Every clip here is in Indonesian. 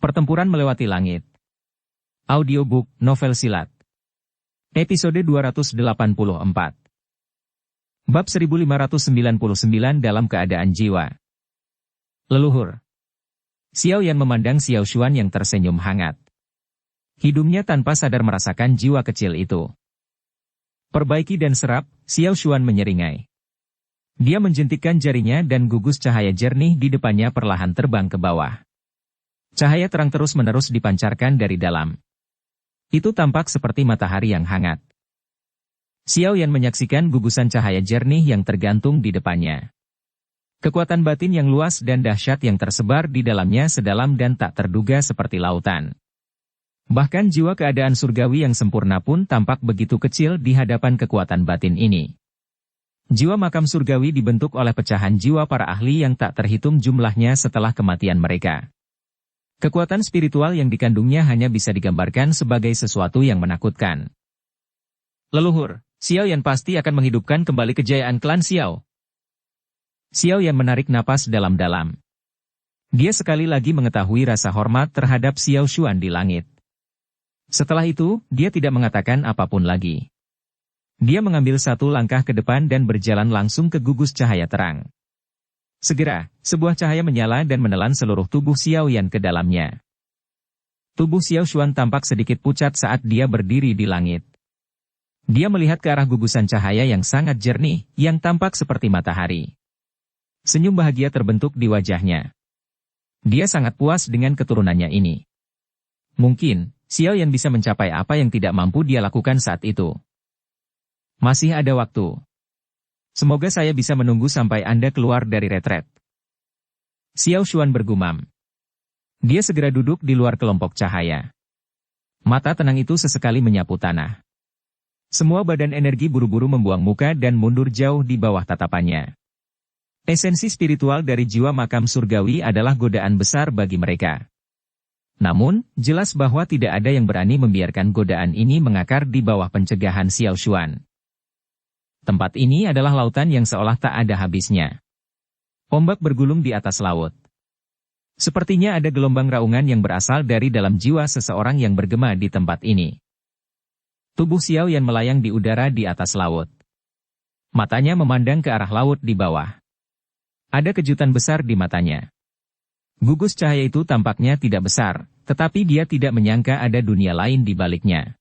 Pertempuran Melewati Langit. Audiobook Novel Silat. Episode 284. Bab 1599 dalam keadaan jiwa. Leluhur. Xiao Yan memandang Xiao Xuan yang tersenyum hangat. Hidungnya tanpa sadar merasakan jiwa kecil itu. Perbaiki dan serap, Xiao Xuan menyeringai. Dia menjentikkan jarinya dan gugus cahaya jernih di depannya perlahan terbang ke bawah. Cahaya terang terus-menerus dipancarkan dari dalam. Itu tampak seperti matahari yang hangat. Xiao Yan menyaksikan gugusan cahaya jernih yang tergantung di depannya. Kekuatan batin yang luas dan dahsyat yang tersebar di dalamnya sedalam dan tak terduga seperti lautan. Bahkan jiwa keadaan surgawi yang sempurna pun tampak begitu kecil di hadapan kekuatan batin ini. Jiwa makam surgawi dibentuk oleh pecahan jiwa para ahli yang tak terhitung jumlahnya setelah kematian mereka. Kekuatan spiritual yang dikandungnya hanya bisa digambarkan sebagai sesuatu yang menakutkan. Leluhur, Xiao Yan pasti akan menghidupkan kembali kejayaan klan Xiao. Xiao Yan menarik napas dalam-dalam. Dia sekali lagi mengetahui rasa hormat terhadap Xiao Xuan di langit. Setelah itu, dia tidak mengatakan apapun lagi. Dia mengambil satu langkah ke depan dan berjalan langsung ke gugus cahaya terang. Segera, sebuah cahaya menyala dan menelan seluruh tubuh Xiao Yan ke dalamnya. Tubuh Xiao Xuan tampak sedikit pucat saat dia berdiri di langit. Dia melihat ke arah gugusan cahaya yang sangat jernih, yang tampak seperti matahari. Senyum bahagia terbentuk di wajahnya. Dia sangat puas dengan keturunannya ini. Mungkin, Xiao Yan bisa mencapai apa yang tidak mampu dia lakukan saat itu. Masih ada waktu. Semoga saya bisa menunggu sampai Anda keluar dari retret. Xiao Xuan bergumam. Dia segera duduk di luar kelompok cahaya. Mata tenang itu sesekali menyapu tanah. Semua badan energi buru-buru membuang muka dan mundur jauh di bawah tatapannya. Esensi spiritual dari jiwa makam surgawi adalah godaan besar bagi mereka. Namun, jelas bahwa tidak ada yang berani membiarkan godaan ini mengakar di bawah pencegahan Xiao Xuan. Tempat ini adalah lautan yang seolah tak ada habisnya. Ombak bergulung di atas laut. Sepertinya ada gelombang raungan yang berasal dari dalam jiwa seseorang yang bergema di tempat ini. Tubuh Xiao Yan melayang di udara di atas laut. Matanya memandang ke arah laut di bawah. Ada kejutan besar di matanya. Gugus cahaya itu tampaknya tidak besar, tetapi dia tidak menyangka ada dunia lain di baliknya.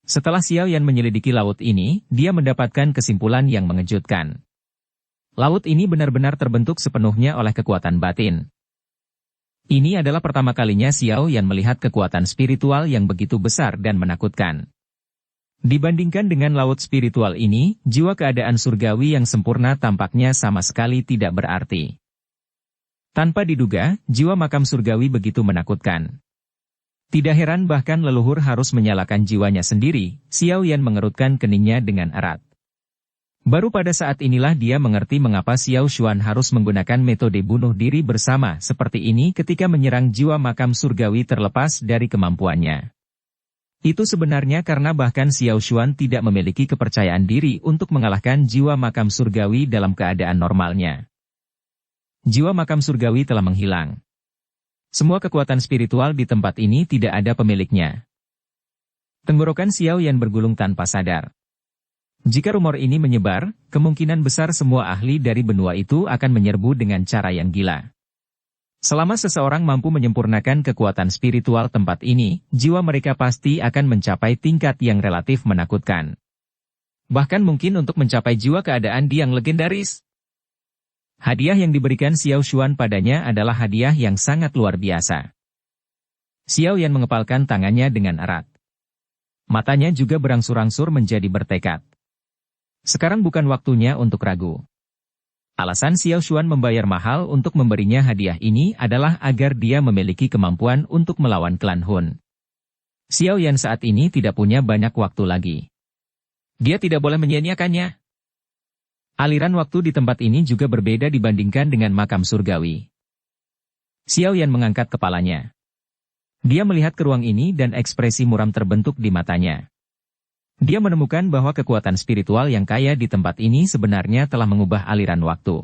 Setelah Xiao Yan menyelidiki laut ini, dia mendapatkan kesimpulan yang mengejutkan. Laut ini benar-benar terbentuk sepenuhnya oleh kekuatan batin. Ini adalah pertama kalinya Xiao Yan melihat kekuatan spiritual yang begitu besar dan menakutkan. Dibandingkan dengan laut spiritual ini, jiwa keadaan surgawi yang sempurna tampaknya sama sekali tidak berarti. Tanpa diduga, jiwa makam surgawi begitu menakutkan. Tidak heran bahkan leluhur harus menyalakan jiwanya sendiri, Xiao Yan mengerutkan keningnya dengan erat. Baru pada saat inilah dia mengerti mengapa Xiao Xuan harus menggunakan metode bunuh diri bersama seperti ini ketika menyerang jiwa makam surgawi terlepas dari kemampuannya. Itu sebenarnya karena bahkan Xiao Xuan tidak memiliki kepercayaan diri untuk mengalahkan jiwa makam surgawi dalam keadaan normalnya. Jiwa makam surgawi telah menghilang. Semua kekuatan spiritual di tempat ini tidak ada pemiliknya. Tenggorokan Xiao Yan bergulung tanpa sadar. Jika rumor ini menyebar, kemungkinan besar semua ahli dari benua itu akan menyerbu dengan cara yang gila. Selama seseorang mampu menyempurnakan kekuatan spiritual tempat ini, jiwa mereka pasti akan mencapai tingkat yang relatif menakutkan. Bahkan mungkin untuk mencapai jiwa keadaan yang legendaris. Hadiah yang diberikan Xiao Xuan padanya adalah hadiah yang sangat luar biasa. Xiao Yan mengepalkan tangannya dengan erat. Matanya juga berangsur-angsur menjadi bertekad. Sekarang bukan waktunya untuk ragu. Alasan Xiao Xuan membayar mahal untuk memberinya hadiah ini adalah agar dia memiliki kemampuan untuk melawan klan Hun. Xiao Yan saat ini tidak punya banyak waktu lagi. Dia tidak boleh menyia-nyiakannya. Aliran waktu di tempat ini juga berbeda dibandingkan dengan makam surgawi. Xiao Yan mengangkat kepalanya. Dia melihat ke ruang ini dan ekspresi muram terbentuk di matanya. Dia menemukan bahwa kekuatan spiritual yang kaya di tempat ini sebenarnya telah mengubah aliran waktu.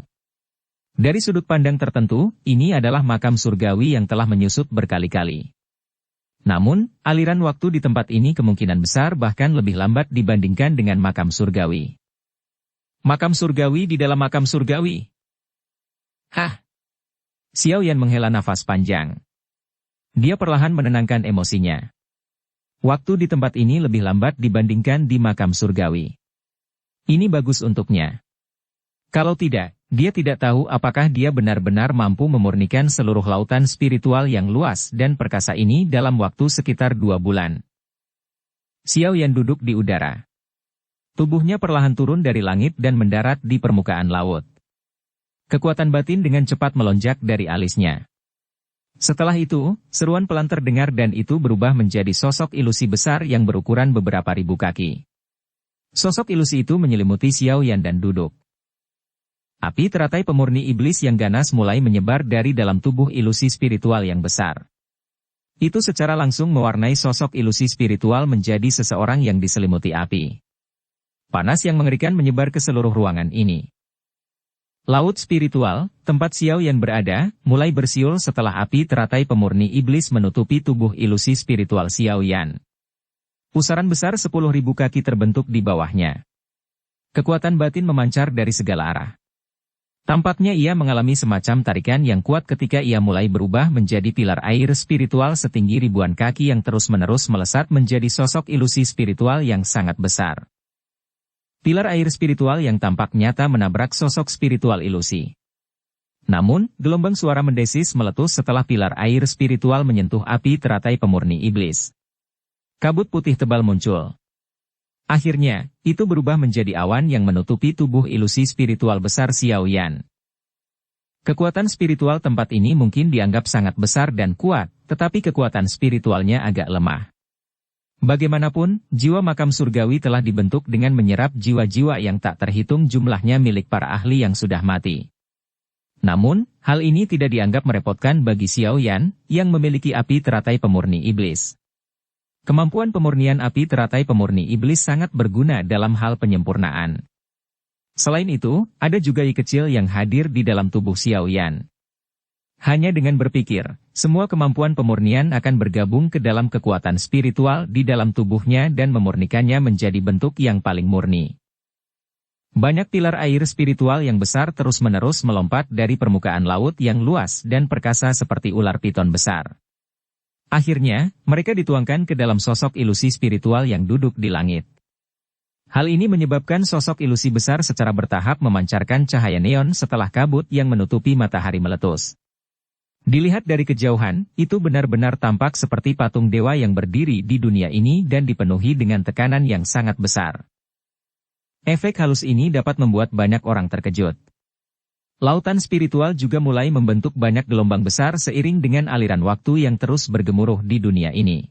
Dari sudut pandang tertentu, ini adalah makam surgawi yang telah menyusut berkali-kali. Namun, aliran waktu di tempat ini kemungkinan besar bahkan lebih lambat dibandingkan dengan makam surgawi. Makam surgawi di dalam makam surgawi. Hah? Xiao Yan menghela nafas panjang. Dia perlahan menenangkan emosinya. Waktu di tempat ini lebih lambat dibandingkan di makam surgawi. Ini bagus untuknya. Kalau tidak, dia tidak tahu apakah dia benar-benar mampu memurnikan seluruh lautan spiritual yang luas dan perkasa ini dalam waktu sekitar 2 bulan. Xiao Yan duduk di udara. Tubuhnya perlahan turun dari langit dan mendarat di permukaan laut. Kekuatan batin dengan cepat melonjak dari alisnya. Setelah itu, seruan pelan terdengar dan itu berubah menjadi sosok ilusi besar yang berukuran beberapa ribu kaki. Sosok ilusi itu menyelimuti Xiao Yan dan duduk. Api teratai pemurni iblis yang ganas mulai menyebar dari dalam tubuh ilusi spiritual yang besar. Itu secara langsung mewarnai sosok ilusi spiritual menjadi seseorang yang diselimuti api. Panas yang mengerikan menyebar ke seluruh ruangan ini. Laut spiritual, tempat Xiao Yan berada, mulai bersiul setelah api teratai pemurni iblis menutupi tubuh ilusi spiritual Xiao Yan. Pusaran besar 10.000 kaki terbentuk di bawahnya. Kekuatan batin memancar dari segala arah. Tampaknya ia mengalami semacam tarikan yang kuat ketika ia mulai berubah menjadi pilar air spiritual setinggi ribuan kaki yang terus-menerus melesat menjadi sosok ilusi spiritual yang sangat besar. Pilar air spiritual yang tampak nyata menabrak sosok spiritual ilusi. Namun, gelombang suara mendesis meletus setelah pilar air spiritual menyentuh api teratai pemurni iblis. Kabut putih tebal muncul. Akhirnya, itu berubah menjadi awan yang menutupi tubuh ilusi spiritual besar Xiao Yan. Kekuatan spiritual tempat ini mungkin dianggap sangat besar dan kuat, tetapi kekuatan spiritualnya agak lemah. Bagaimanapun, jiwa makam surgawi telah dibentuk dengan menyerap jiwa-jiwa yang tak terhitung jumlahnya milik para ahli yang sudah mati. Namun, hal ini tidak dianggap merepotkan bagi Xiao Yan, yang memiliki api teratai pemurni iblis. Kemampuan pemurnian api teratai pemurni iblis sangat berguna dalam hal penyempurnaan. Selain itu, ada juga I kecil yang hadir di dalam tubuh Xiao Yan. Hanya dengan berpikir, semua kemampuan pemurnian akan bergabung ke dalam kekuatan spiritual di dalam tubuhnya dan memurnikannya menjadi bentuk yang paling murni. Banyak pilar air spiritual yang besar terus-menerus melompat dari permukaan laut yang luas dan perkasa seperti ular piton besar. Akhirnya, mereka dituangkan ke dalam sosok ilusi spiritual yang duduk di langit. Hal ini menyebabkan sosok ilusi besar secara bertahap memancarkan cahaya neon setelah kabut yang menutupi matahari meletus. Dilihat dari kejauhan, itu benar-benar tampak seperti patung dewa yang berdiri di dunia ini dan dipenuhi dengan tekanan yang sangat besar. Efek halus ini dapat membuat banyak orang terkejut. Lautan spiritual juga mulai membentuk banyak gelombang besar seiring dengan aliran waktu yang terus bergemuruh di dunia ini.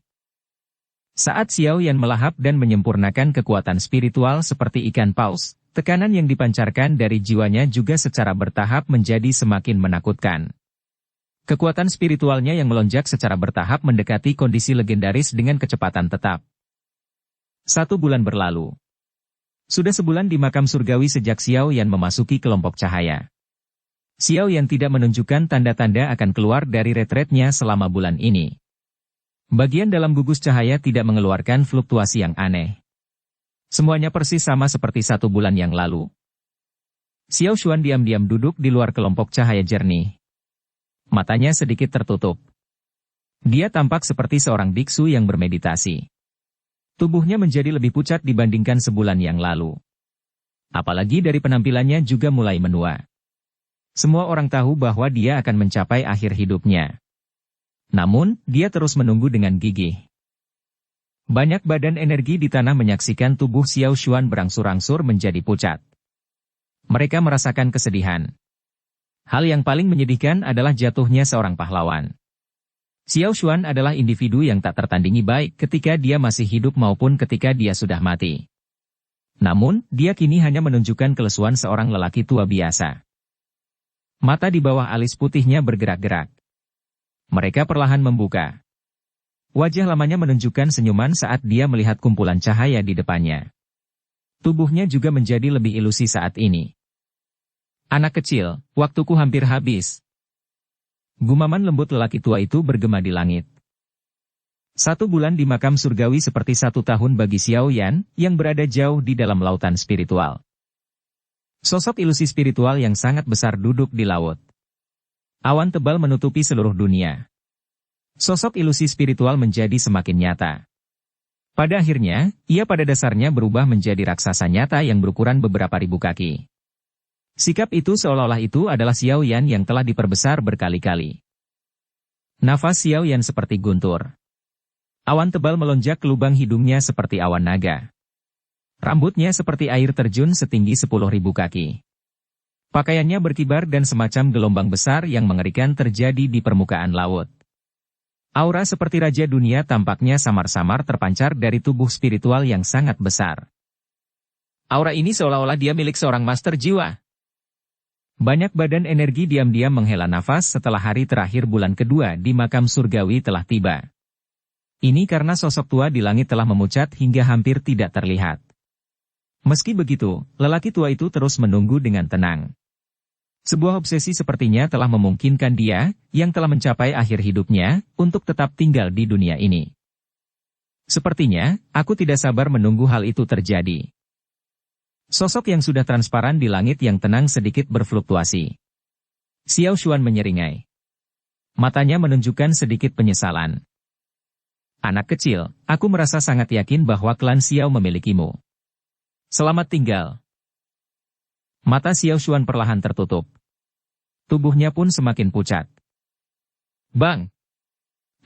Saat Xiao Yan melahap dan menyempurnakan kekuatan spiritual seperti ikan paus, tekanan yang dipancarkan dari jiwanya juga secara bertahap menjadi semakin menakutkan. Kekuatan spiritualnya yang melonjak secara bertahap mendekati kondisi legendaris dengan kecepatan tetap. 1 bulan berlalu. Sudah sebulan di makam surgawi sejak Xiao Yan memasuki kelompok cahaya. Xiao Yan tidak menunjukkan tanda-tanda akan keluar dari retretnya selama bulan ini. Bagian dalam gugus cahaya tidak mengeluarkan fluktuasi yang aneh. Semuanya persis sama seperti 1 bulan yang lalu. Xiao Xuan diam-diam duduk di luar kelompok cahaya jernih. Matanya sedikit tertutup. Dia tampak seperti seorang biksu yang bermeditasi. Tubuhnya menjadi lebih pucat dibandingkan sebulan yang lalu. Apalagi dari penampilannya juga mulai menua. Semua orang tahu bahwa dia akan mencapai akhir hidupnya. Namun, dia terus menunggu dengan gigih. Banyak badan energi di tanah menyaksikan tubuh Xiao Xuan berangsur-angsur menjadi pucat. Mereka merasakan kesedihan. Hal yang paling menyedihkan adalah jatuhnya seorang pahlawan. Xiao Xuan adalah individu yang tak tertandingi baik ketika dia masih hidup maupun ketika dia sudah mati. Namun, dia kini hanya menunjukkan kelesuan seorang lelaki tua biasa. Mata di bawah alis putihnya bergerak-gerak. Mereka perlahan membuka. Wajah lamanya menunjukkan senyuman saat dia melihat kumpulan cahaya di depannya. Tubuhnya juga menjadi lebih ilusi saat ini. Anak kecil, waktuku hampir habis. Gumaman lembut lelaki tua itu bergema di langit. 1 bulan di makam surgawi seperti 1 tahun bagi Xiao Yan, yang berada jauh di dalam lautan spiritual. Sosok ilusi spiritual yang sangat besar duduk di laut. Awan tebal menutupi seluruh dunia. Sosok ilusi spiritual menjadi semakin nyata. Pada akhirnya, ia pada dasarnya berubah menjadi raksasa nyata yang berukuran beberapa ribu kaki. Sikap itu seolah-olah itu adalah Xiao Yan yang telah diperbesar berkali-kali. Nafas Xiao Yan seperti guntur. Awan tebal melonjak ke lubang hidungnya seperti awan naga. Rambutnya seperti air terjun setinggi 10.000 kaki. Pakaiannya berkibar dan semacam gelombang besar yang mengerikan terjadi di permukaan laut. Aura seperti raja dunia tampaknya samar-samar terpancar dari tubuh spiritual yang sangat besar. Aura ini seolah-olah dia milik seorang master jiwa. Banyak badan energi diam-diam menghela nafas setelah hari terakhir bulan kedua di makam surgawi telah tiba. Ini karena sosok tua di langit telah memucat hingga hampir tidak terlihat. Meski begitu, lelaki tua itu terus menunggu dengan tenang. Sebuah obsesi sepertinya telah memungkinkan dia, yang telah mencapai akhir hidupnya, untuk tetap tinggal di dunia ini. Sepertinya, aku tidak sabar menunggu hal itu terjadi. Sosok yang sudah transparan di langit yang tenang sedikit berfluktuasi. Xiao Xuan menyeringai. Matanya menunjukkan sedikit penyesalan. Anak kecil, aku merasa sangat yakin bahwa klan Xiao memilikimu. Selamat tinggal. Mata Xiao Xuan perlahan tertutup. Tubuhnya pun semakin pucat. Bang!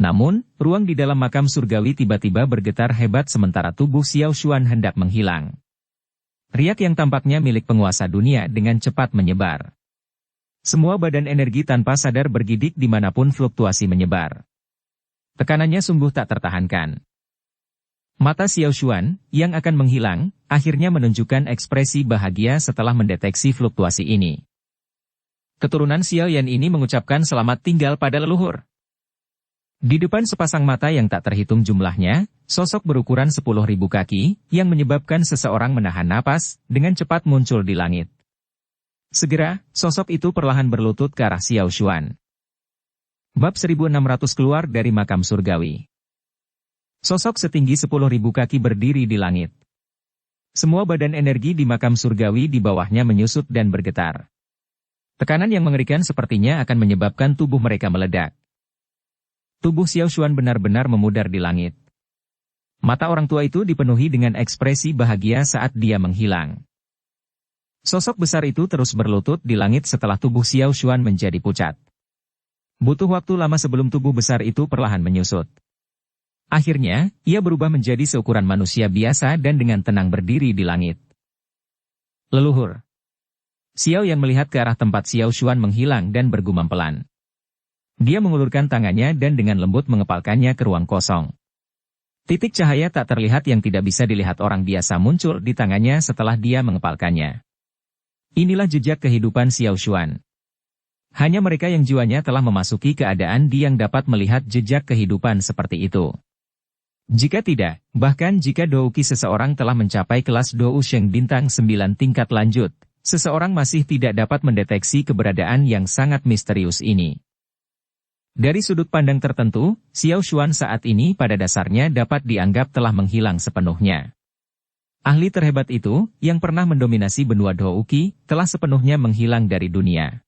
Namun, ruang di dalam makam surgawi tiba-tiba bergetar hebat sementara tubuh Xiao Xuan hendak menghilang. Riak yang tampaknya milik penguasa dunia dengan cepat menyebar. Semua badan energi tanpa sadar bergidik dimanapun fluktuasi menyebar. Tekanannya sungguh tak tertahankan. Mata Xiao Xuan, yang akan menghilang, akhirnya menunjukkan ekspresi bahagia setelah mendeteksi fluktuasi ini. Keturunan Xiao Yan ini mengucapkan selamat tinggal pada leluhur. Di depan sepasang mata yang tak terhitung jumlahnya, sosok berukuran 10.000 kaki, yang menyebabkan seseorang menahan napas, dengan cepat muncul di langit. Segera, sosok itu perlahan berlutut ke arah Xiao Xuan. Bab 1600 keluar dari makam surgawi. Sosok setinggi 10.000 kaki berdiri di langit. Semua badan energi di makam surgawi di bawahnya menyusut dan bergetar. Tekanan yang mengerikan sepertinya akan menyebabkan tubuh mereka meledak. Tubuh Xiao Xuan benar-benar memudar di langit. Mata orang tua itu dipenuhi dengan ekspresi bahagia saat dia menghilang. Sosok besar itu terus berlutut di langit setelah tubuh Xiao Xuan menjadi pucat. Butuh waktu lama sebelum tubuh besar itu perlahan menyusut. Akhirnya, ia berubah menjadi seukuran manusia biasa dan dengan tenang berdiri di langit. Leluhur. Xiao Yan melihat ke arah tempat Xiao Xuan menghilang dan bergumam pelan. Dia mengulurkan tangannya dan dengan lembut mengepalkannya ke ruang kosong. Titik cahaya tak terlihat yang tidak bisa dilihat orang biasa muncul di tangannya setelah dia mengepalkannya. Inilah jejak kehidupan Xiao Xuan. Hanya mereka yang jiwanya telah memasuki keadaan yang dapat melihat jejak kehidupan seperti itu. Jika tidak, bahkan jika douki seseorang telah mencapai kelas Dou Sheng bintang 9 tingkat lanjut, seseorang masih tidak dapat mendeteksi keberadaan yang sangat misterius ini. Dari sudut pandang tertentu, Xiao Xuan saat ini pada dasarnya dapat dianggap telah menghilang sepenuhnya. Ahli terhebat itu, yang pernah mendominasi benua Douki, telah sepenuhnya menghilang dari dunia.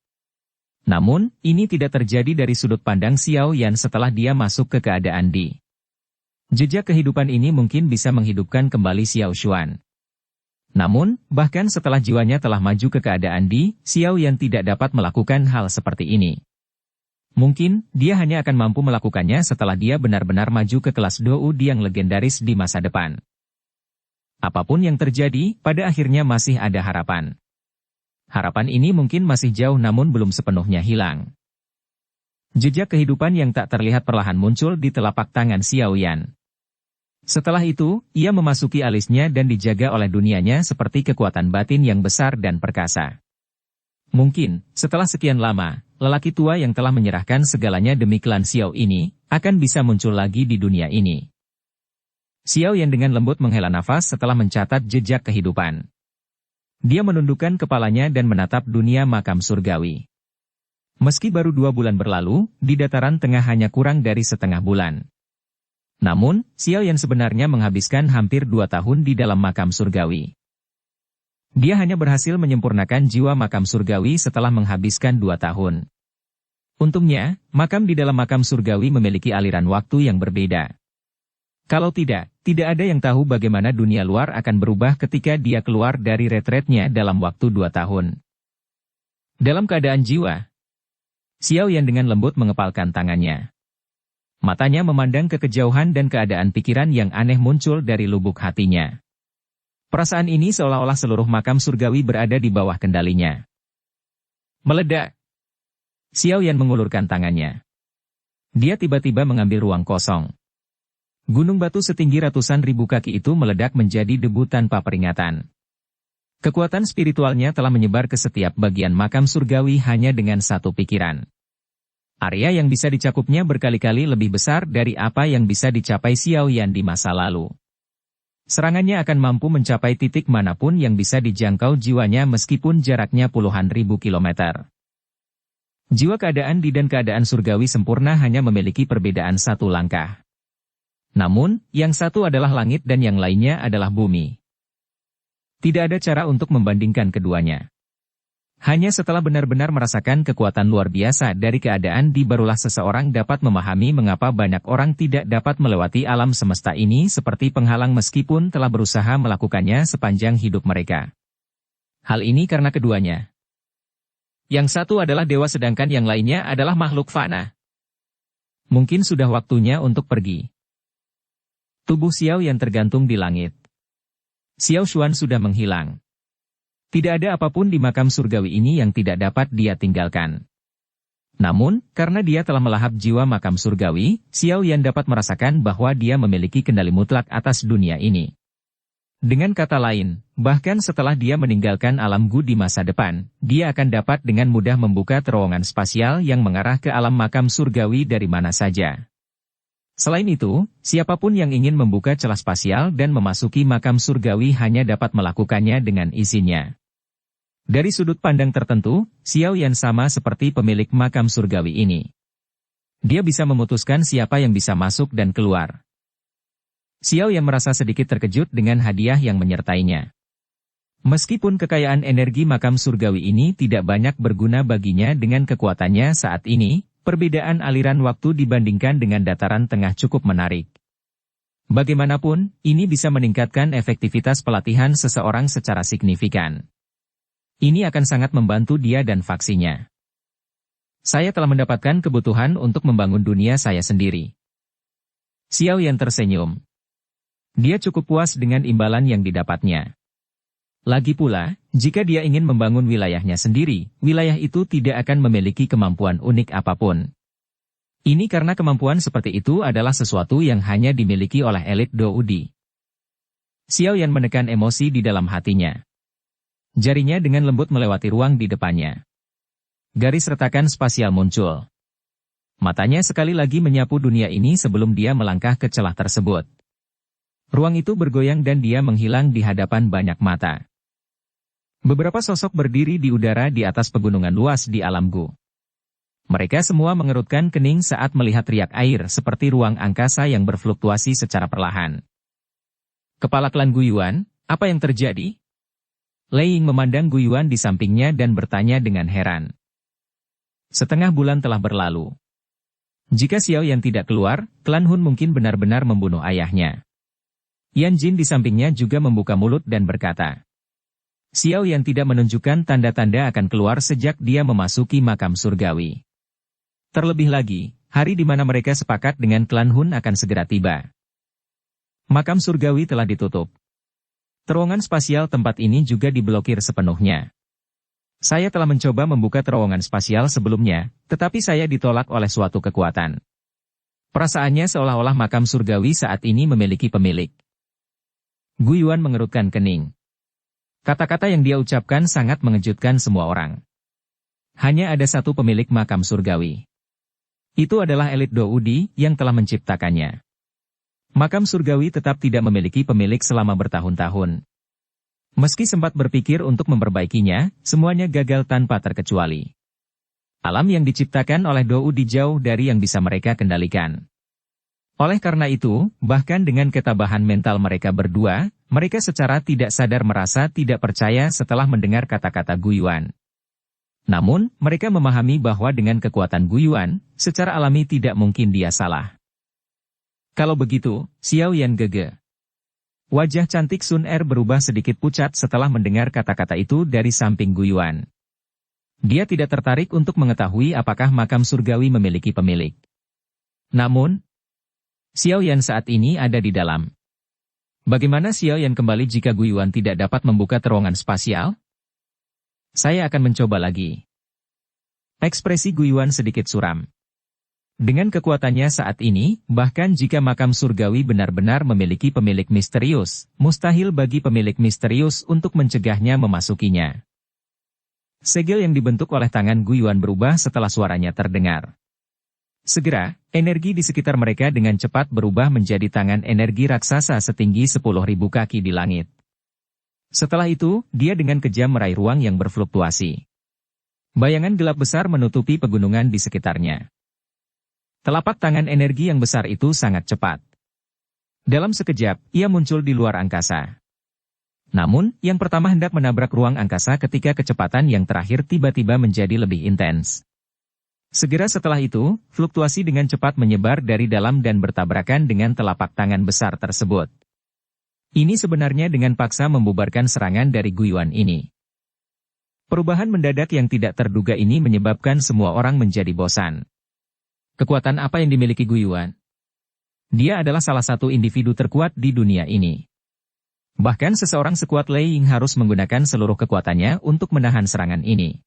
Namun, ini tidak terjadi dari sudut pandang Xiao Yan setelah dia masuk ke keadaan di. Jejak kehidupan ini mungkin bisa menghidupkan kembali Xiao Xuan. Namun, bahkan setelah jiwanya telah maju ke keadaan di, Xiao Yan tidak dapat melakukan hal seperti ini. Mungkin, dia hanya akan mampu melakukannya setelah dia benar-benar maju ke kelas Dou yang legendaris di masa depan. Apapun yang terjadi, pada akhirnya masih ada harapan. Harapan ini mungkin masih jauh namun belum sepenuhnya hilang. Jejak kehidupan yang tak terlihat perlahan muncul di telapak tangan Xiao Yan. Setelah itu, ia memasuki alisnya dan dijaga oleh dunianya seperti kekuatan batin yang besar dan perkasa. Mungkin, setelah sekian lama, lelaki tua yang telah menyerahkan segalanya demi klan Xiao ini, akan bisa muncul lagi di dunia ini. Xiao Yan dengan lembut menghela nafas setelah mencatat jejak kehidupan. Dia menundukkan kepalanya dan menatap dunia makam surgawi. Meski baru 2 bulan berlalu, di dataran tengah hanya kurang dari setengah bulan. Namun, Xiao Yan sebenarnya menghabiskan hampir 2 tahun di dalam makam surgawi. Dia hanya berhasil menyempurnakan jiwa makam surgawi setelah menghabiskan 2 tahun. Untungnya, makam di dalam makam surgawi memiliki aliran waktu yang berbeda. Kalau tidak ada yang tahu bagaimana dunia luar akan berubah ketika dia keluar dari retretnya dalam waktu 2 tahun. Dalam keadaan jiwa, Xiao Yan dengan lembut mengepalkan tangannya. Matanya memandang ke kejauhan dan keadaan pikiran yang aneh muncul dari lubuk hatinya. Perasaan ini seolah-olah seluruh makam surgawi berada di bawah kendalinya. Meledak. Xiao Yan mengulurkan tangannya. Dia tiba-tiba mengambil ruang kosong. Gunung batu setinggi ratusan ribu kaki itu meledak menjadi debu tanpa peringatan. Kekuatan spiritualnya telah menyebar ke setiap bagian makam surgawi hanya dengan satu pikiran. Area yang bisa dicakupnya berkali-kali lebih besar dari apa yang bisa dicapai Xiao Yan di masa lalu. Serangannya akan mampu mencapai titik manapun yang bisa dijangkau jiwanya meskipun jaraknya puluhan ribu kilometer. Jiwa keadaan di dan keadaan surgawi sempurna hanya memiliki perbedaan satu langkah. Namun, yang satu adalah langit dan yang lainnya adalah bumi. Tidak ada cara untuk membandingkan keduanya. Hanya setelah benar-benar merasakan kekuatan luar biasa dari keadaan di barulah seseorang dapat memahami mengapa banyak orang tidak dapat melewati alam semesta ini seperti penghalang meskipun telah berusaha melakukannya sepanjang hidup mereka. Hal ini karena keduanya. Yang satu adalah dewa sedangkan yang lainnya adalah makhluk fana. Mungkin sudah waktunya untuk pergi. Tubuh Xiao Yan tergantung di langit. Xiao Xuan sudah menghilang. Tidak ada apapun di makam surgawi ini yang tidak dapat dia tinggalkan. Namun, karena dia telah melahap jiwa makam surgawi, Xiao Yan dapat merasakan bahwa dia memiliki kendali mutlak atas dunia ini. Dengan kata lain, bahkan setelah dia meninggalkan alam Gu di masa depan, dia akan dapat dengan mudah membuka terowongan spasial yang mengarah ke alam makam surgawi dari mana saja. Selain itu, siapapun yang ingin membuka celah spasial dan memasuki makam surgawi hanya dapat melakukannya dengan izinnya. Dari sudut pandang tertentu, Xiao Yan sama seperti pemilik makam surgawi ini. Dia bisa memutuskan siapa yang bisa masuk dan keluar. Xiao Yan merasa sedikit terkejut dengan hadiah yang menyertainya. Meskipun kekayaan energi makam surgawi ini tidak banyak berguna baginya dengan kekuatannya saat ini, perbedaan aliran waktu dibandingkan dengan dataran tengah cukup menarik. Bagaimanapun, ini bisa meningkatkan efektivitas pelatihan seseorang secara signifikan. Ini akan sangat membantu dia dan faksinya. Saya telah mendapatkan kebutuhan untuk membangun dunia saya sendiri. Xiao Yan tersenyum. Dia cukup puas dengan imbalan yang didapatnya. Lagi pula, jika dia ingin membangun wilayahnya sendiri, wilayah itu tidak akan memiliki kemampuan unik apapun. Ini karena kemampuan seperti itu adalah sesuatu yang hanya dimiliki oleh elit Doudi. Xiao Yan menekan emosi di dalam hatinya. Jarinya dengan lembut melewati ruang di depannya. Garis retakan spasial muncul. Matanya sekali lagi menyapu dunia ini sebelum dia melangkah ke celah tersebut. Ruang itu bergoyang dan dia menghilang di hadapan banyak mata. Beberapa sosok berdiri di udara di atas pegunungan luas di alam Gu. Mereka semua mengerutkan kening saat melihat riak air seperti ruang angkasa yang berfluktuasi secara perlahan. Kepala klan Guyuan, apa yang terjadi? Lei Ying memandang Guyuan di sampingnya dan bertanya dengan heran. Setengah bulan telah berlalu. Jika Xiao Yan tidak keluar, klan Hun mungkin benar-benar membunuh ayahnya. Yan Jin di sampingnya juga membuka mulut dan berkata, Xiao Yan tidak menunjukkan tanda-tanda akan keluar sejak dia memasuki makam surgawi. Terlebih lagi, hari di mana mereka sepakat dengan klan Hun akan segera tiba. Makam surgawi telah ditutup. Terowongan spasial tempat ini juga diblokir sepenuhnya. Saya telah mencoba membuka terowongan spasial sebelumnya, tetapi saya ditolak oleh suatu kekuatan. Perasaannya seolah-olah makam surgawi saat ini memiliki pemilik. Guyuan mengerutkan kening. Kata-kata yang dia ucapkan sangat mengejutkan semua orang. Hanya ada satu pemilik makam surgawi. Itu adalah elit Doudi yang telah menciptakannya. Makam surgawi tetap tidak memiliki pemilik selama bertahun-tahun. Meski sempat berpikir untuk memperbaikinya, semuanya gagal tanpa terkecuali. Alam yang diciptakan oleh Doudi jauh dari yang bisa mereka kendalikan. Oleh karena itu, bahkan dengan ketabahan mental mereka berdua, mereka secara tidak sadar merasa tidak percaya setelah mendengar kata-kata Gu Yuan. Namun, mereka memahami bahwa dengan kekuatan Gu Yuan, secara alami tidak mungkin dia salah. Kalau begitu, Xiao Yan gege. Wajah cantik Sun Er berubah sedikit pucat setelah mendengar kata-kata itu dari samping Gu Yuan. Dia tidak tertarik untuk mengetahui apakah makam surgawi memiliki pemilik. Namun, Xiao Yan saat ini ada di dalam. Bagaimana Xiao Yan kembali jika Gu Yuan tidak dapat membuka terowongan spasial? Saya akan mencoba lagi. Ekspresi Gu Yuan sedikit suram. Dengan kekuatannya saat ini, bahkan jika makam surgawi benar-benar memiliki pemilik misterius, mustahil bagi pemilik misterius untuk mencegahnya memasukinya. Segel yang dibentuk oleh tangan Gu Yuan berubah setelah suaranya terdengar. Segera, energi di sekitar mereka dengan cepat berubah menjadi tangan energi raksasa setinggi 10.000 kaki di langit. Setelah itu, dia dengan kejam meraih ruang yang berfluktuasi. Bayangan gelap besar menutupi pegunungan di sekitarnya. Telapak tangan energi yang besar itu sangat cepat. Dalam sekejap, ia muncul di luar angkasa. Namun, yang pertama hendak menabrak ruang angkasa ketika kecepatan yang terakhir tiba-tiba menjadi lebih intens. Segera setelah itu, fluktuasi dengan cepat menyebar dari dalam dan bertabrakan dengan telapak tangan besar tersebut. Ini sebenarnya dengan paksa membubarkan serangan dari Gu Yuan ini. Perubahan mendadak yang tidak terduga ini menyebabkan semua orang menjadi bosan. Kekuatan apa yang dimiliki Gu Yuan? Dia adalah salah satu individu terkuat di dunia ini. Bahkan seseorang sekuat Lei Ying harus menggunakan seluruh kekuatannya untuk menahan serangan ini.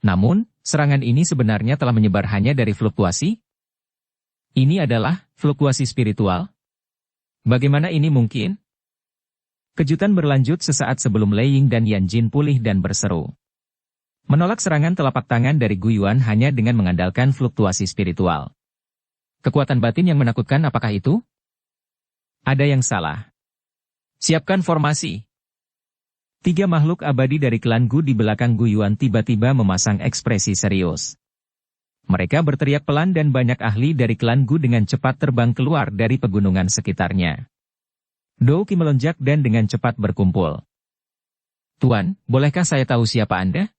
Namun, serangan ini sebenarnya telah menyebar hanya dari fluktuasi? Ini adalah fluktuasi spiritual? Bagaimana ini mungkin? Kejutan berlanjut sesaat sebelum Lei Ying dan Yan Jin pulih dan berseru. Menolak serangan telapak tangan dari Gu Yuan hanya dengan mengandalkan fluktuasi spiritual. Kekuatan batin yang menakutkan apakah itu? Ada yang salah. Siapkan formasi. 3 makhluk abadi dari klan Gu di belakang Gu Yuan tiba-tiba memasang ekspresi serius. Mereka berteriak pelan dan banyak ahli dari klan Gu dengan cepat terbang keluar dari pegunungan sekitarnya. Douqi melonjak dan dengan cepat berkumpul. Tuan, bolehkah saya tahu siapa Anda?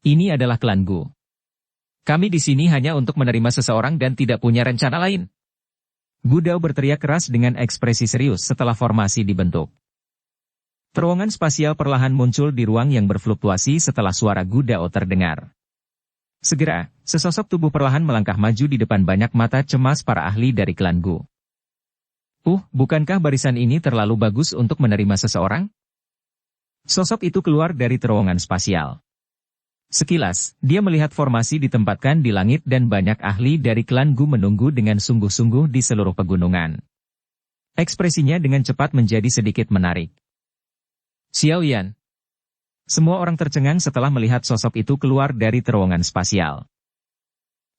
Ini adalah klan Gu. Kami di sini hanya untuk menerima seseorang dan tidak punya rencana lain. Gu Dao berteriak keras dengan ekspresi serius setelah formasi dibentuk. Terowongan spasial perlahan muncul di ruang yang berfluktuasi setelah suara Gu Dao terdengar. Segera, sesosok tubuh perlahan melangkah maju di depan banyak mata cemas para ahli dari klan Gu. Bukankah barisan ini terlalu bagus untuk menerima seseorang? Sosok itu keluar dari terowongan spasial. Sekilas, dia melihat formasi ditempatkan di langit dan banyak ahli dari klan Gu menunggu dengan sungguh-sungguh di seluruh pegunungan. Ekspresinya dengan cepat menjadi sedikit menarik. Xiao Yan. Semua orang tercengang setelah melihat sosok itu keluar dari terowongan spasial.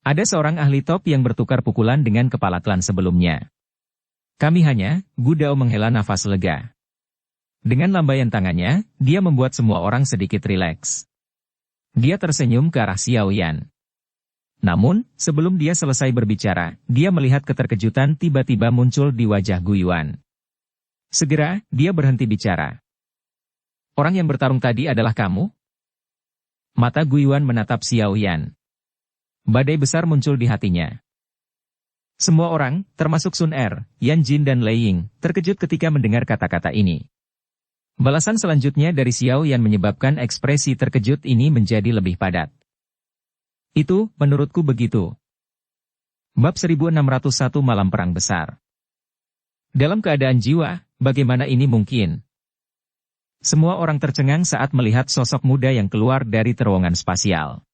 Ada seorang ahli top yang bertukar pukulan dengan kepala klan sebelumnya. Kami hanya, Gu Dao menghela nafas lega. Dengan lambaian tangannya, dia membuat semua orang sedikit rileks. Dia tersenyum ke arah Xiao Yan. Namun, sebelum dia selesai berbicara, dia melihat keterkejutan tiba-tiba muncul di wajah Gu Yuan. Segera, dia berhenti bicara. Orang yang bertarung tadi adalah kamu? Mata Gu Yuan menatap Xiao Yan. Badai besar muncul di hatinya. Semua orang, termasuk Sun Er, Yan Jin dan Lei Ying, terkejut ketika mendengar kata-kata ini. Balasan selanjutnya dari Xiao Yan menyebabkan ekspresi terkejut ini menjadi lebih padat. Itu, menurutku begitu. Bab 1601 Malam Perang Besar. Dalam keadaan jiwa, bagaimana ini mungkin? Semua orang tercengang saat melihat sosok muda yang keluar dari terowongan spasial.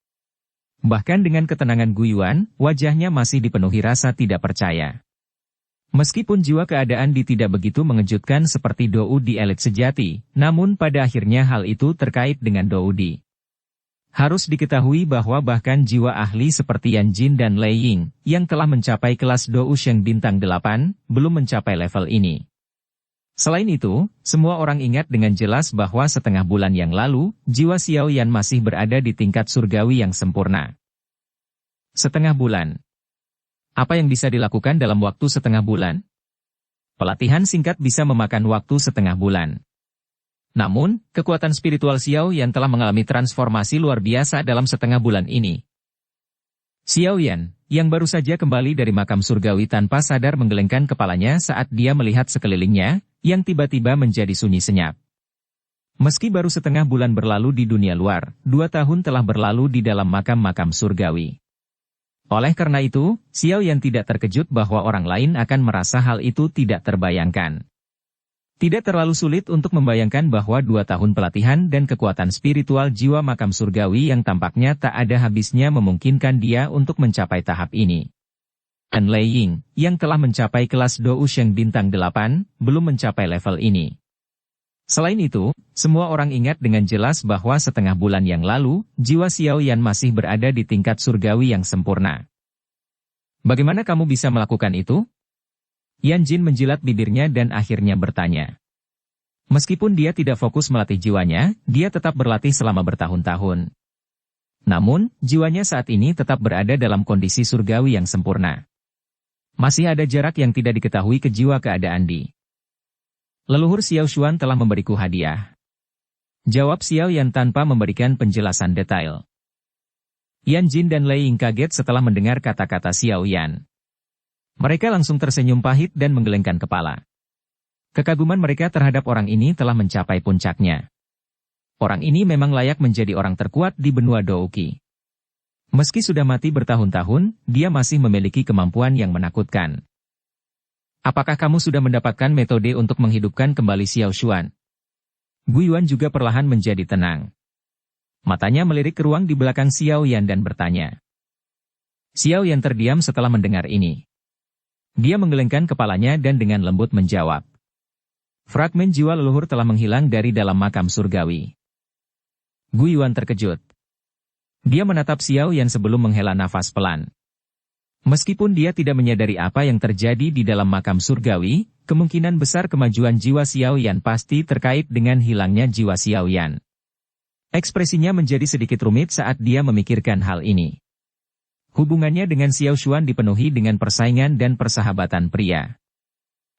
Bahkan dengan ketenangan Gu Yuan, wajahnya masih dipenuhi rasa tidak percaya. Meskipun jiwa keadaan tidak begitu mengejutkan seperti Doudi elit sejati, namun pada akhirnya hal itu terkait dengan Doudi. Harus diketahui bahwa bahkan jiwa ahli seperti Yan Jin dan Lei Ying, yang telah mencapai kelas Dou Sheng bintang 8, belum mencapai level ini. Selain itu, semua orang ingat dengan jelas bahwa setengah bulan yang lalu, jiwa Xiao Yan masih berada di tingkat surgawi yang sempurna. Setengah bulan. Apa yang bisa dilakukan dalam waktu setengah bulan? Pelatihan singkat bisa memakan waktu setengah bulan. Namun, kekuatan spiritual Xiao Yan telah mengalami transformasi luar biasa dalam setengah bulan ini. Xiao Yan, yang baru saja kembali dari makam surgawi tanpa sadar menggelengkan kepalanya saat dia melihat sekelilingnya, yang tiba-tiba menjadi sunyi senyap. Meski baru setengah bulan berlalu di dunia luar, 2 tahun telah berlalu di dalam makam-makam surgawi. Oleh karena itu, Xiao Yan tidak terkejut bahwa orang lain akan merasa hal itu tidak terbayangkan. Tidak terlalu sulit untuk membayangkan bahwa 2 tahun pelatihan dan kekuatan spiritual jiwa makam surgawi yang tampaknya tak ada habisnya memungkinkan dia untuk mencapai tahap ini. Dan Lei Ying, yang telah mencapai kelas Dou Sheng bintang 8, belum mencapai level ini. Selain itu, semua orang ingat dengan jelas bahwa setengah bulan yang lalu, jiwa Xiao Yan masih berada di tingkat surgawi yang sempurna. Bagaimana kamu bisa melakukan itu? Yan Jin menjilat bibirnya dan akhirnya bertanya. Meskipun dia tidak fokus melatih jiwanya, dia tetap berlatih selama bertahun-tahun. Namun, jiwanya saat ini tetap berada dalam kondisi surgawi yang sempurna. Masih ada jarak yang tidak diketahui ke jiwa keadaan di. Leluhur Xiao Xuan telah memberiku hadiah. Jawab Xiao Yan tanpa memberikan penjelasan detail. Yan Jin dan Lei Ying kaget setelah mendengar kata-kata Xiao Yan. Mereka langsung tersenyum pahit dan menggelengkan kepala. Kekaguman mereka terhadap orang ini telah mencapai puncaknya. Orang ini memang layak menjadi orang terkuat di benua Douqi. Meski sudah mati bertahun-tahun, dia masih memiliki kemampuan yang menakutkan. Apakah kamu sudah mendapatkan metode untuk menghidupkan kembali Xiao Xuan? Gu Yuan juga perlahan menjadi tenang. Matanya melirik ke ruang di belakang Xiao Yan dan bertanya. Xiao Yan terdiam setelah mendengar ini. Dia menggelengkan kepalanya dan dengan lembut menjawab. Fragmen jiwa leluhur telah menghilang dari dalam makam surgawi. Gu Yuan terkejut. Dia menatap Xiao Yan sebelum menghela nafas pelan. Meskipun dia tidak menyadari apa yang terjadi di dalam makam surgawi, kemungkinan besar kemajuan jiwa Xiao Yan pasti terkait dengan hilangnya jiwa Xiao Yan. Ekspresinya menjadi sedikit rumit saat dia memikirkan hal ini. Hubungannya dengan Xiao Xuan dipenuhi dengan persaingan dan persahabatan pria.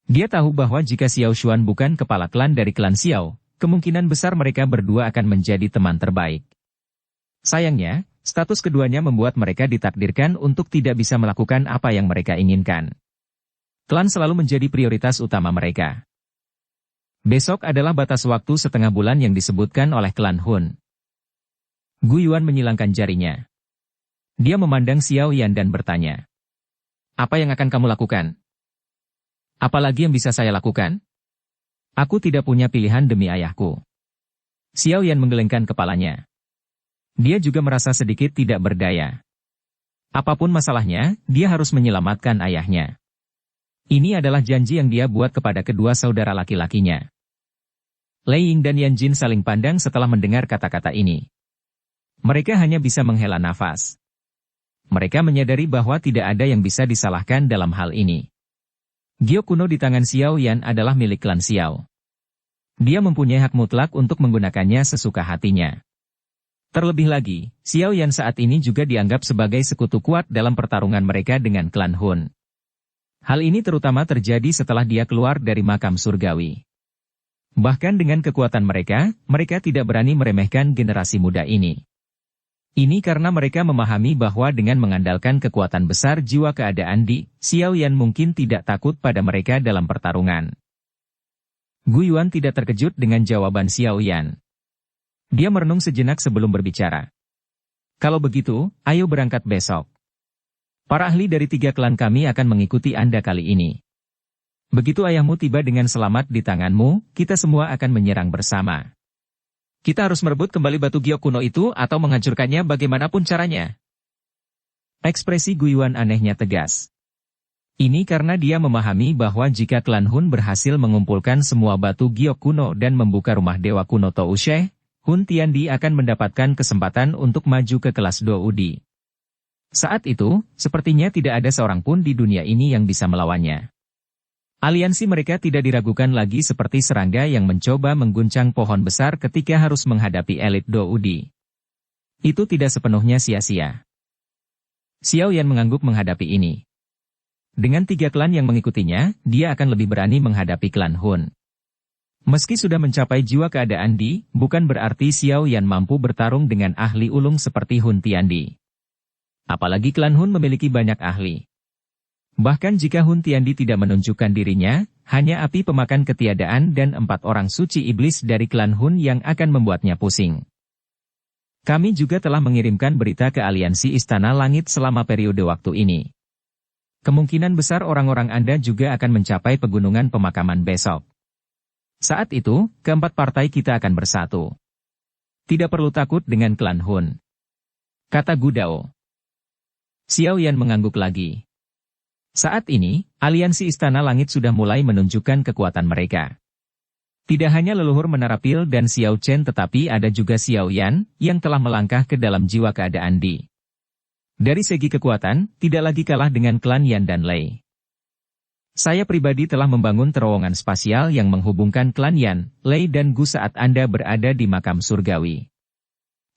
Dia tahu bahwa jika Xiao Xuan bukan kepala klan dari klan Xiao, kemungkinan besar mereka berdua akan menjadi teman terbaik. Sayangnya, status keduanya membuat mereka ditakdirkan untuk tidak bisa melakukan apa yang mereka inginkan. Klan selalu menjadi prioritas utama mereka. Besok adalah batas waktu setengah bulan yang disebutkan oleh klan Hun. Gu Yuan menyilangkan jarinya. Dia memandang Xiao Yan dan bertanya. Apa yang akan kamu lakukan? Apalagi yang bisa saya lakukan? Aku tidak punya pilihan demi ayahku. Xiao Yan menggelengkan kepalanya. Dia juga merasa sedikit tidak berdaya. Apapun masalahnya, dia harus menyelamatkan ayahnya. Ini adalah janji yang dia buat kepada kedua saudara laki-lakinya. Lei Ying dan Yan Jin saling pandang setelah mendengar kata-kata ini. Mereka hanya bisa menghela nafas. Mereka menyadari bahwa tidak ada yang bisa disalahkan dalam hal ini. Giok kuno di tangan Xiao Yan adalah milik klan Xiao. Dia mempunyai hak mutlak untuk menggunakannya sesuka hatinya. Terlebih lagi, Xiao Yan saat ini juga dianggap sebagai sekutu kuat dalam pertarungan mereka dengan klan Hun. Hal ini terutama terjadi setelah dia keluar dari makam surgawi. Bahkan dengan kekuatan mereka, mereka tidak berani meremehkan generasi muda ini. Ini karena mereka memahami bahwa dengan mengandalkan kekuatan besar jiwa keadaan di, Xiao Yan mungkin tidak takut pada mereka dalam pertarungan. Gu Yuan tidak terkejut dengan jawaban Xiao Yan. Dia merenung sejenak sebelum berbicara. Kalau begitu, ayo berangkat besok. Para ahli dari 3 klan kami akan mengikuti Anda kali ini. Begitu ayahmu tiba dengan selamat di tanganmu, kita semua akan menyerang bersama. Kita harus merebut kembali batu giok kuno itu atau menghancurkannya bagaimanapun caranya. Ekspresi Gu Yuan anehnya tegas. Ini karena dia memahami bahwa jika klan Hun berhasil mengumpulkan semua batu giok kuno dan membuka rumah dewa kuno Tou She, Hun Tiandi akan mendapatkan kesempatan untuk maju ke kelas Doudi. Saat itu, sepertinya tidak ada seorang pun di dunia ini yang bisa melawannya. Aliansi mereka tidak diragukan lagi seperti serangga yang mencoba mengguncang pohon besar ketika harus menghadapi elit Doudi. Itu tidak sepenuhnya sia-sia. Xiao Yan mengangguk menghadapi ini. Dengan 3 klan yang mengikutinya, dia akan lebih berani menghadapi klan Hun. Meski sudah mencapai jiwa keadaan Di, bukan berarti Xiao Yan mampu bertarung dengan ahli ulung seperti Hun Tiandi. Apalagi klan Hun memiliki banyak ahli. Bahkan jika Hun Tiandi tidak menunjukkan dirinya, hanya api pemakan ketiadaan dan 4 orang suci iblis dari klan Hun yang akan membuatnya pusing. Kami juga telah mengirimkan berita ke aliansi Istana Langit selama periode waktu ini. Kemungkinan besar orang-orang Anda juga akan mencapai pegunungan pemakaman besok. Saat itu, keempat partai kita akan bersatu. Tidak perlu takut dengan klan Hun, kata Gudao. Xiao Yan mengangguk lagi. Saat ini, aliansi Istana Langit sudah mulai menunjukkan kekuatan mereka. Tidak hanya leluhur Menara Pil dan Xiao Chen tetapi ada juga Xiao Yan, yang telah melangkah ke dalam jiwa keadaan Di. Dari segi kekuatan, tidak lagi kalah dengan klan Yan dan Lei. Saya pribadi telah membangun terowongan spasial yang menghubungkan klan Yan, Lei dan Gu saat Anda berada di makam surgawi.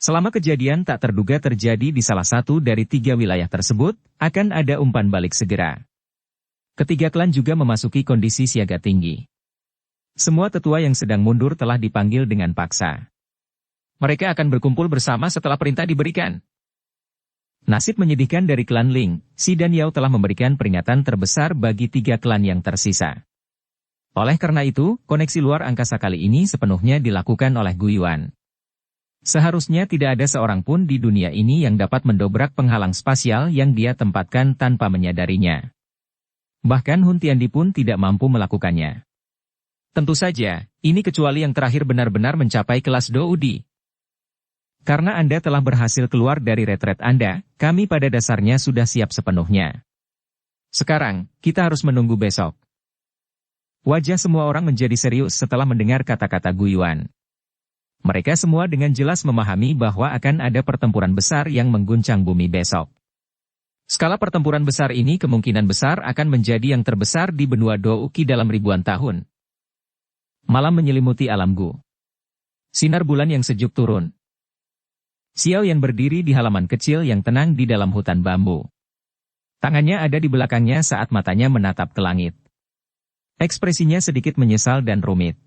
Selama kejadian tak terduga terjadi di salah satu dari 3 wilayah tersebut, akan ada umpan balik segera. Ketiga klan juga memasuki kondisi siaga tinggi. Semua tetua yang sedang mundur telah dipanggil dengan paksa. Mereka akan berkumpul bersama setelah perintah diberikan. Nasib menyedihkan dari klan Ling, Si dan Yao telah memberikan peringatan terbesar bagi 3 klan yang tersisa. Oleh karena itu, koneksi luar angkasa kali ini sepenuhnya dilakukan oleh Gu Yuan. Seharusnya tidak ada seorang pun di dunia ini yang dapat mendobrak penghalang spasial yang dia tempatkan tanpa menyadarinya. Bahkan Hun Tiandi pun tidak mampu melakukannya. Tentu saja, ini kecuali yang terakhir benar-benar mencapai kelas Doudi. Karena Anda telah berhasil keluar dari retret Anda, kami pada dasarnya sudah siap sepenuhnya. Sekarang, kita harus menunggu besok. Wajah semua orang menjadi serius setelah mendengar kata-kata Gu Yuan. Mereka semua dengan jelas memahami bahwa akan ada pertempuran besar yang mengguncang bumi besok. Skala pertempuran besar ini kemungkinan besar akan menjadi yang terbesar di benua Douki dalam ribuan tahun. Malam menyelimuti alam Gu. Sinar bulan yang sejuk turun. Xiao Yan berdiri di halaman kecil yang tenang di dalam hutan bambu. Tangannya ada di belakangnya saat matanya menatap ke langit. Ekspresinya sedikit menyesal dan rumit.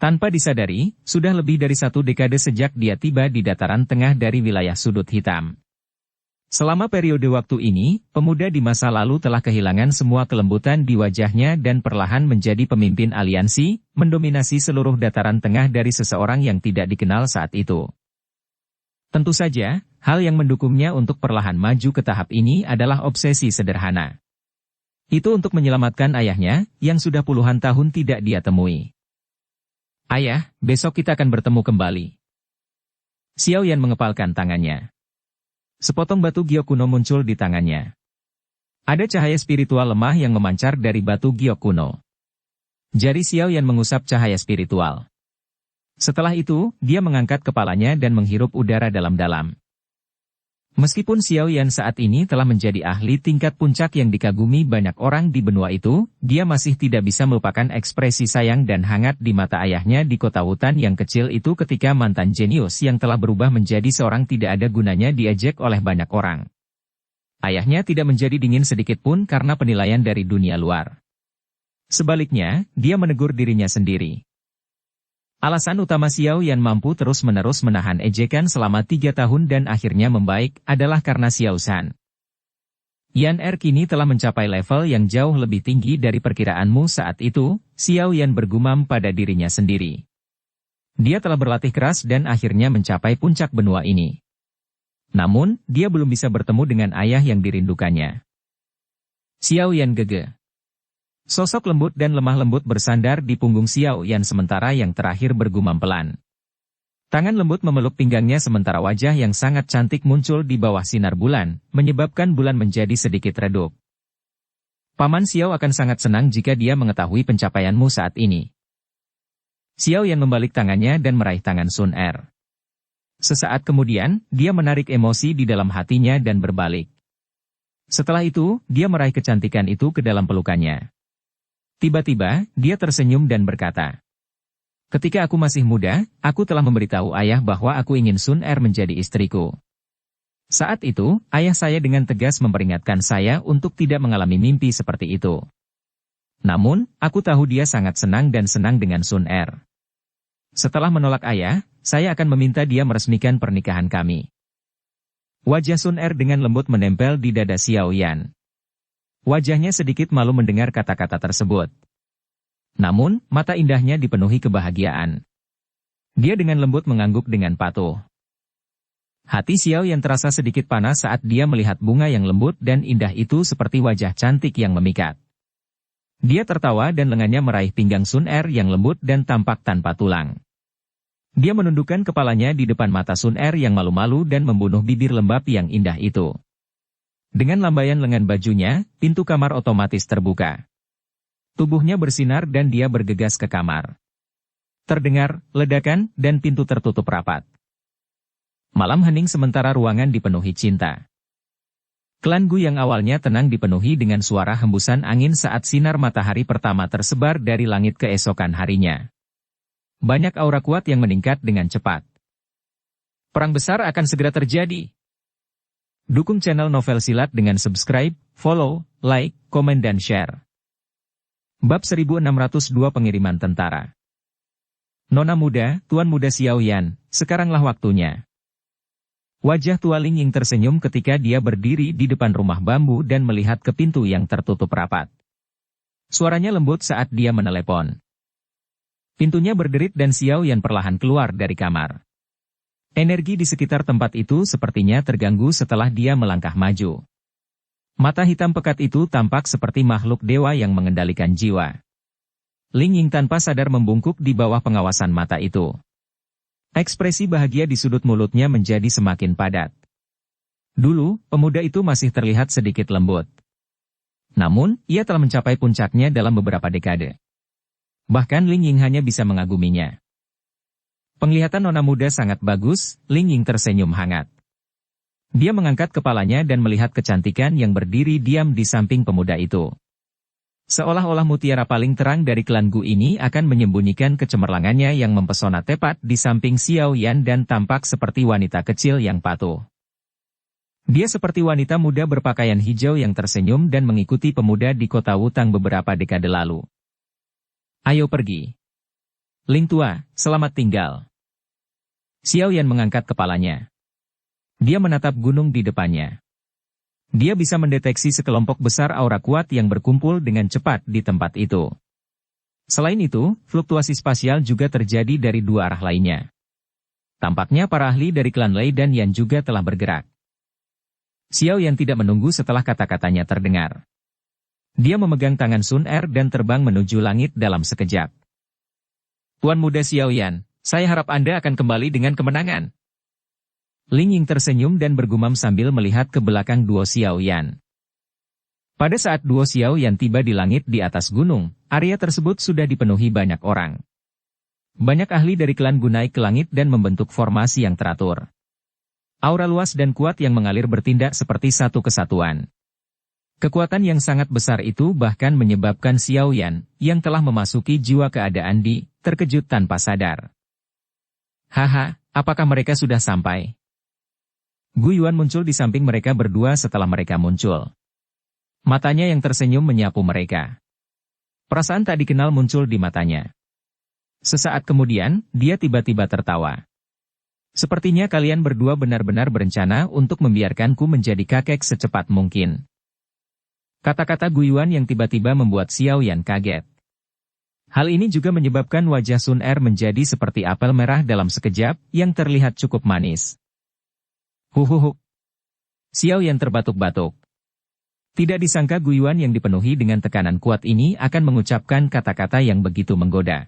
Tanpa disadari, sudah lebih dari 1 dekade sejak dia tiba di dataran tengah dari wilayah sudut hitam. Selama periode waktu ini, pemuda di masa lalu telah kehilangan semua kelembutan di wajahnya dan perlahan menjadi pemimpin aliansi, mendominasi seluruh dataran tengah dari seseorang yang tidak dikenal saat itu. Tentu saja, hal yang mendukungnya untuk perlahan maju ke tahap ini adalah obsesi sederhana. Itu untuk menyelamatkan ayahnya, yang sudah puluhan tahun tidak dia temui. Ayah, besok kita akan bertemu kembali. Xiao Yan mengepalkan tangannya. Sepotong batu giok kuno muncul di tangannya. Ada cahaya spiritual lemah yang memancar dari batu giok kuno. Jari Xiao Yan mengusap cahaya spiritual. Setelah itu, dia mengangkat kepalanya dan menghirup udara dalam-dalam. Meskipun Xiao Yan saat ini telah menjadi ahli tingkat puncak yang dikagumi banyak orang di benua itu, dia masih tidak bisa melupakan ekspresi sayang dan hangat di mata ayahnya di kota hutan yang kecil itu ketika mantan jenius yang telah berubah menjadi seorang tidak ada gunanya diejek oleh banyak orang. Ayahnya tidak menjadi dingin sedikit pun karena penilaian dari dunia luar. Sebaliknya, dia menegur dirinya sendiri. Alasan utama Xiao Yan mampu terus-menerus menahan ejekan selama 3 tahun dan akhirnya membaik adalah karena Xiao San. Yan kini telah mencapai level yang jauh lebih tinggi dari perkiraanmu saat itu, Xiao Yan bergumam pada dirinya sendiri. Dia telah berlatih keras dan akhirnya mencapai puncak benua ini. Namun, dia belum bisa bertemu dengan ayah yang dirindukannya. Xiao Yan gege. Sosok lembut dan lemah lembut bersandar di punggung Xiao Yan sementara yang terakhir bergumam pelan. Tangan lembut memeluk pinggangnya sementara wajah yang sangat cantik muncul di bawah sinar bulan, menyebabkan bulan menjadi sedikit redup. Paman Xiao akan sangat senang jika dia mengetahui pencapaianmu saat ini. Xiao Yan membalik tangannya dan meraih tangan Sun Er. Sesaat kemudian, dia menarik emosi di dalam hatinya dan berbalik. Setelah itu, dia meraih kecantikan itu ke dalam pelukannya. Tiba-tiba, dia tersenyum dan berkata, "Ketika aku masih muda, aku telah memberitahu ayah bahwa aku ingin Sun Er menjadi istriku. Saat itu, ayah saya dengan tegas memperingatkan saya untuk tidak mengalami mimpi seperti itu. Namun, aku tahu dia sangat senang dan senang dengan Sun Er. Setelah menolak ayah, saya akan meminta dia meresmikan pernikahan kami." Wajah Sun Er dengan lembut menempel di dada Xiao Yan. Wajahnya sedikit malu mendengar kata-kata tersebut. Namun, mata indahnya dipenuhi kebahagiaan. Dia dengan lembut mengangguk dengan patuh. Hati Xiao Yan terasa sedikit panas saat dia melihat bunga yang lembut dan indah itu seperti wajah cantik yang memikat. Dia tertawa dan lengannya meraih pinggang Sun Er yang lembut dan tampak tanpa tulang. Dia menundukkan kepalanya di depan mata Sun Er yang malu-malu dan membunuh bibir lembab yang indah itu. Dengan lambaian lengan bajunya, pintu kamar otomatis terbuka. Tubuhnya bersinar dan dia bergegas ke kamar. Terdengar ledakan dan pintu tertutup rapat. Malam hening sementara ruangan dipenuhi cinta. Klan Gu yang awalnya tenang dipenuhi dengan suara hembusan angin saat sinar matahari pertama tersebar dari langit keesokan harinya. Banyak aura kuat yang meningkat dengan cepat. Perang besar akan segera terjadi. Dukung channel Novel Silat dengan subscribe, follow, like, komen dan share. Bab 1602 Pengiriman Tentara. Nona muda, Tuan muda Xiao Yan, sekaranglah waktunya. Wajah Tua Ling Ying tersenyum ketika dia berdiri di depan rumah bambu dan melihat ke pintu yang tertutup rapat. Suaranya lembut saat dia menelepon. Pintunya berderit dan Xiao Yan perlahan keluar dari kamar. Energi di sekitar tempat itu sepertinya terganggu setelah dia melangkah maju. Mata hitam pekat itu tampak seperti makhluk dewa yang mengendalikan jiwa. Ling Ying tanpa sadar membungkuk di bawah pengawasan mata itu. Ekspresi bahagia di sudut mulutnya menjadi semakin padat. Dulu, pemuda itu masih terlihat sedikit lembut. Namun, ia telah mencapai puncaknya dalam beberapa dekade. Bahkan Ling Ying hanya bisa mengaguminya. Penglihatan nona muda sangat bagus, Ling Ying tersenyum hangat. Dia mengangkat kepalanya dan melihat kecantikan yang berdiri diam di samping pemuda itu. Seolah-olah mutiara paling terang dari klan Gu ini akan menyembunyikan kecemerlangannya yang mempesona tepat di samping Xiao Yan dan tampak seperti wanita kecil yang patuh. Dia seperti wanita muda berpakaian hijau yang tersenyum dan mengikuti pemuda di kota Wutang beberapa dekade lalu. Ayo pergi. Ling tua, selamat tinggal. Xiao Yan mengangkat kepalanya. Dia menatap gunung di depannya. Dia bisa mendeteksi sekelompok besar aura kuat yang berkumpul dengan cepat di tempat itu. Selain itu, fluktuasi spasial juga terjadi dari dua arah lainnya. Tampaknya para ahli dari klan Lei dan Yan juga telah bergerak. Xiao Yan tidak menunggu setelah kata-katanya terdengar. Dia memegang tangan Sun Er dan terbang menuju langit dalam sekejap. Tuan muda Xiao Yan, saya harap Anda akan kembali dengan kemenangan. Ling Ying tersenyum dan bergumam sambil melihat ke belakang duo Xiao Yan. Pada saat duo Xiao Yan tiba di langit di atas gunung, area tersebut sudah dipenuhi banyak orang. Banyak ahli dari klan Gu naik ke langit dan membentuk formasi yang teratur. Aura luas dan kuat yang mengalir bertindak seperti satu kesatuan. Kekuatan yang sangat besar itu bahkan menyebabkan Xiao Yan, yang telah memasuki jiwa keadaan terkejut tanpa sadar. Haha, apakah mereka sudah sampai? Gu Yuan muncul di samping mereka berdua setelah mereka muncul. Matanya yang tersenyum menyapu mereka. Perasaan tak dikenal muncul di matanya. Sesaat kemudian, dia tiba-tiba tertawa. Sepertinya kalian berdua benar-benar berencana untuk membiarkanku menjadi kakek secepat mungkin. Kata-kata Gu Yuan yang tiba-tiba membuat Xiao Yan kaget. Hal ini juga menyebabkan wajah Sun Er menjadi seperti apel merah dalam sekejap, yang terlihat cukup manis. Huhuhu. Xiao Yan terbatuk-batuk. Tidak disangka Gu Yuan yang dipenuhi dengan tekanan kuat ini akan mengucapkan kata-kata yang begitu menggoda.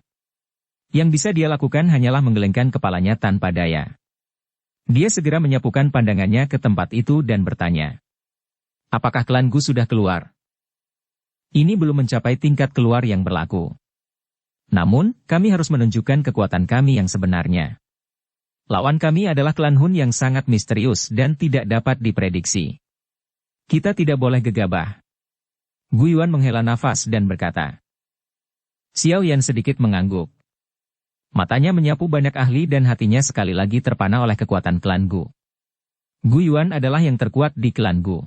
Yang bisa dia lakukan hanyalah menggelengkan kepalanya tanpa daya. Dia segera menyapukan pandangannya ke tempat itu dan bertanya. Apakah klan Gu sudah keluar? Ini belum mencapai tingkat keluar yang berlaku. Namun, kami harus menunjukkan kekuatan kami yang sebenarnya. Lawan kami adalah klan Hun yang sangat misterius dan tidak dapat diprediksi. Kita tidak boleh gegabah. Gu Yuan menghela nafas dan berkata. Xiao Yan sedikit mengangguk. Matanya menyapu banyak ahli dan hatinya sekali lagi terpana oleh kekuatan klan Gu. Gu Yuan adalah yang terkuat di klan Gu.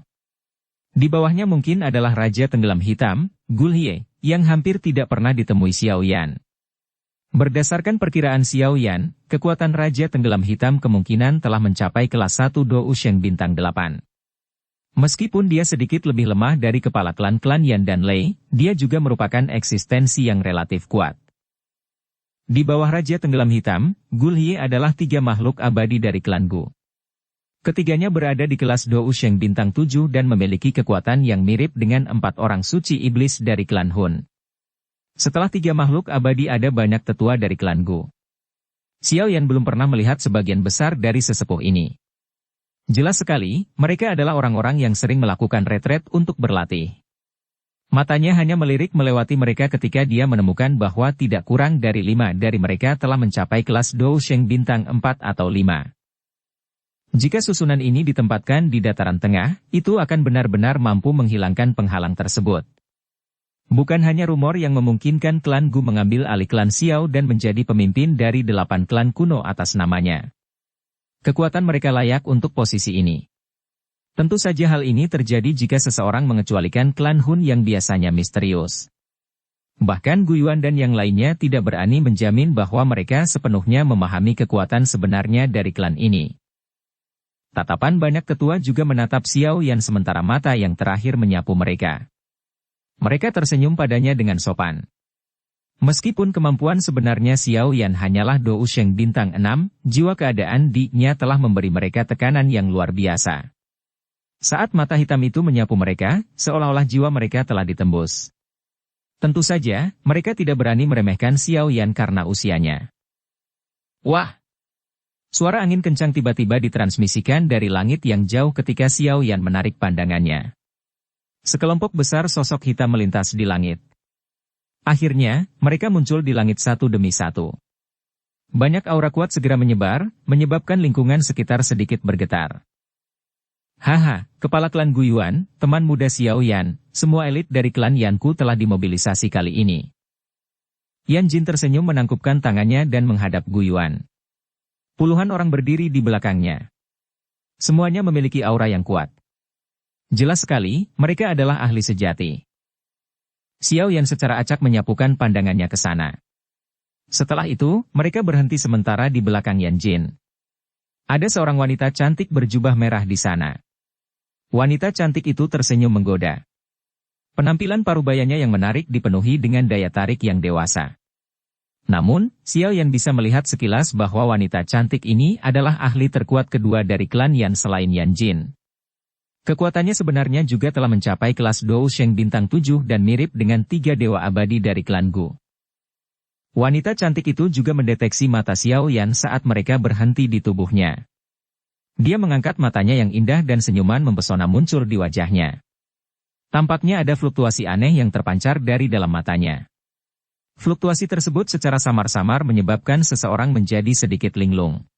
Di bawahnya mungkin adalah Raja Tenggelam Hitam, Gu Hie, yang hampir tidak pernah ditemui Xiao Yan. Berdasarkan perkiraan Xiao Yan, kekuatan Raja Tenggelam Hitam kemungkinan telah mencapai kelas 1 Dou Sheng bintang 8. Meskipun dia sedikit lebih lemah dari kepala klan-klan Yan dan Lei, dia juga merupakan eksistensi yang relatif kuat. Di bawah Raja Tenggelam Hitam, Gu Hie adalah 3 makhluk abadi dari klan Gu. Ketiganya berada di kelas Dou Sheng bintang 7 dan memiliki kekuatan yang mirip dengan 4 orang suci iblis dari klan Hun. Setelah 3 makhluk abadi ada banyak tetua dari klan Gu. Xiao Yan belum pernah melihat sebagian besar dari sesepuh ini. Jelas sekali, mereka adalah orang-orang yang sering melakukan retret untuk berlatih. Matanya hanya melirik melewati mereka ketika dia menemukan bahwa tidak kurang dari 5 dari mereka telah mencapai kelas Dou Sheng bintang 4 atau 5. Jika susunan ini ditempatkan di dataran tengah, itu akan benar-benar mampu menghilangkan penghalang tersebut. Bukan hanya rumor yang memungkinkan klan Gu mengambil alih klan Xiao dan menjadi pemimpin dari 8 klan kuno atas namanya. Kekuatan mereka layak untuk posisi ini. Tentu saja hal ini terjadi jika seseorang mengecualikan klan Hun yang biasanya misterius. Bahkan Gu Yuan dan yang lainnya tidak berani menjamin bahwa mereka sepenuhnya memahami kekuatan sebenarnya dari klan ini. Tatapan banyak tetua juga menatap Xiao Yan sementara mata yang terakhir menyapu mereka. Mereka tersenyum padanya dengan sopan. Meskipun kemampuan sebenarnya Xiao Yan hanyalah Dou Sheng bintang 6, jiwa keadaan di-nya telah memberi mereka tekanan yang luar biasa. Saat mata hitam itu menyapu mereka, seolah-olah jiwa mereka telah ditembus. Tentu saja, mereka tidak berani meremehkan Xiao Yan karena usianya. Wah! Suara angin kencang tiba-tiba ditransmisikan dari langit yang jauh ketika Xiao Yan menarik pandangannya. Sekelompok besar sosok hitam melintas di langit. Akhirnya, mereka muncul di langit satu demi satu. Banyak aura kuat segera menyebar, menyebabkan lingkungan sekitar sedikit bergetar. Haha, kepala klan Gu Yuan, teman muda Xiao Yan, semua elit dari klan Yanku telah dimobilisasi kali ini. Yan Jin tersenyum menangkupkan tangannya dan menghadap Gu Yuan. Puluhan orang berdiri di belakangnya. Semuanya memiliki aura yang kuat. Jelas sekali, mereka adalah ahli sejati. Xiao Yan secara acak menyapukan pandangannya ke sana. Setelah itu, mereka berhenti sementara di belakang Yan Jin. Ada seorang wanita cantik berjubah merah di sana. Wanita cantik itu tersenyum menggoda. Penampilan parubayanya yang menarik dipenuhi dengan daya tarik yang dewasa. Namun, Xiao Yan bisa melihat sekilas bahwa wanita cantik ini adalah ahli terkuat kedua dari klan Yan selain Yan Jin. Kekuatannya sebenarnya juga telah mencapai kelas Dou Sheng bintang 7 dan mirip dengan 3 dewa abadi dari klan Gu. Wanita cantik itu juga mendeteksi mata Xiao Yan saat mereka berhenti di tubuhnya. Dia mengangkat matanya yang indah dan senyuman mempesona muncul di wajahnya. Tampaknya ada fluktuasi aneh yang terpancar dari dalam matanya. Fluktuasi tersebut secara samar-samar menyebabkan seseorang menjadi sedikit linglung.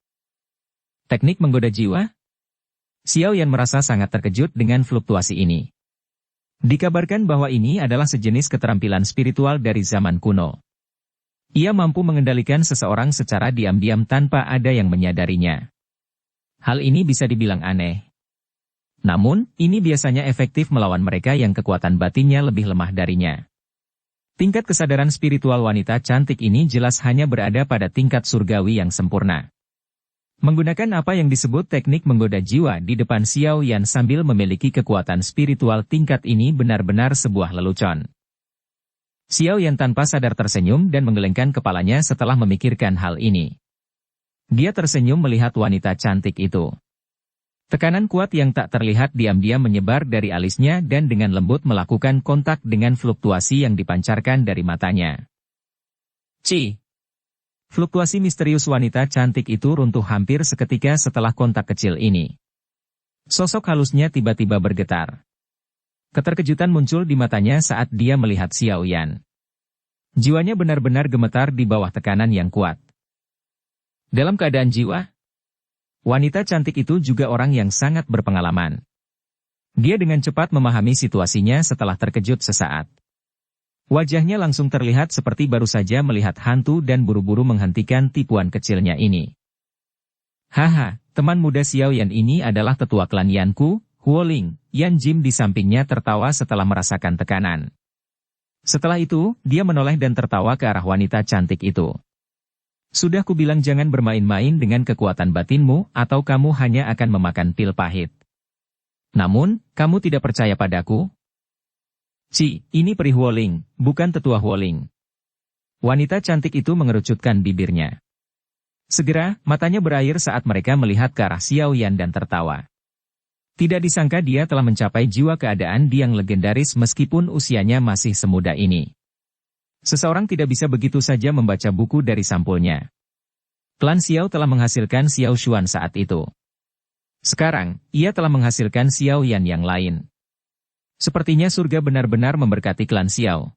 Teknik menggoda jiwa? Xiao Yan merasa sangat terkejut dengan fluktuasi ini. Dikabarkan bahwa ini adalah sejenis keterampilan spiritual dari zaman kuno. Ia mampu mengendalikan seseorang secara diam-diam tanpa ada yang menyadarinya. Hal ini bisa dibilang aneh. Namun, ini biasanya efektif melawan mereka yang kekuatan batinnya lebih lemah darinya. Tingkat kesadaran spiritual wanita cantik ini jelas hanya berada pada tingkat surgawi yang sempurna. Menggunakan apa yang disebut teknik menggoda jiwa di depan Xiao Yan sambil memiliki kekuatan spiritual tingkat ini benar-benar sebuah lelucon. Xiao Yan tanpa sadar tersenyum dan menggelengkan kepalanya setelah memikirkan hal ini. Dia tersenyum melihat wanita cantik itu. Tekanan kuat yang tak terlihat diam-diam menyebar dari alisnya dan dengan lembut melakukan kontak dengan fluktuasi yang dipancarkan dari matanya. Ci! Fluktuasi misterius wanita cantik itu runtuh hampir seketika setelah kontak kecil ini. Sosok halusnya tiba-tiba bergetar. Keterkejutan muncul di matanya saat dia melihat Xiao Yan. Jiwanya benar-benar gemetar di bawah tekanan yang kuat. Dalam keadaan jiwa, wanita cantik itu juga orang yang sangat berpengalaman. Dia dengan cepat memahami situasinya setelah terkejut sesaat. Wajahnya langsung terlihat seperti baru saja melihat hantu dan buru-buru menghentikan tipuan kecilnya ini. Haha, teman muda Xiao Yan ini adalah tetua klan Yanku, Huoling. Yan Jim di sampingnya tertawa setelah merasakan tekanan. Setelah itu, dia menoleh dan tertawa ke arah wanita cantik itu. Sudah kubilang jangan bermain-main dengan kekuatan batinmu, atau kamu hanya akan memakan pil pahit. Namun, kamu tidak percaya padaku? Ini Pri Huoling, bukan tetua Huoling. Wanita cantik itu mengerucutkan bibirnya. Segera, matanya berair saat mereka melihat ke arah Xiao Yan dan tertawa. Tidak disangka dia telah mencapai jiwa keadaan yang legendaris meskipun usianya masih semuda ini. Seseorang tidak bisa begitu saja membaca buku dari sampulnya. Klan Xiao telah menghasilkan Xiao Xuan saat itu. Sekarang, ia telah menghasilkan Xiao Yan yang lain. Sepertinya surga benar-benar memberkati klan Xiao.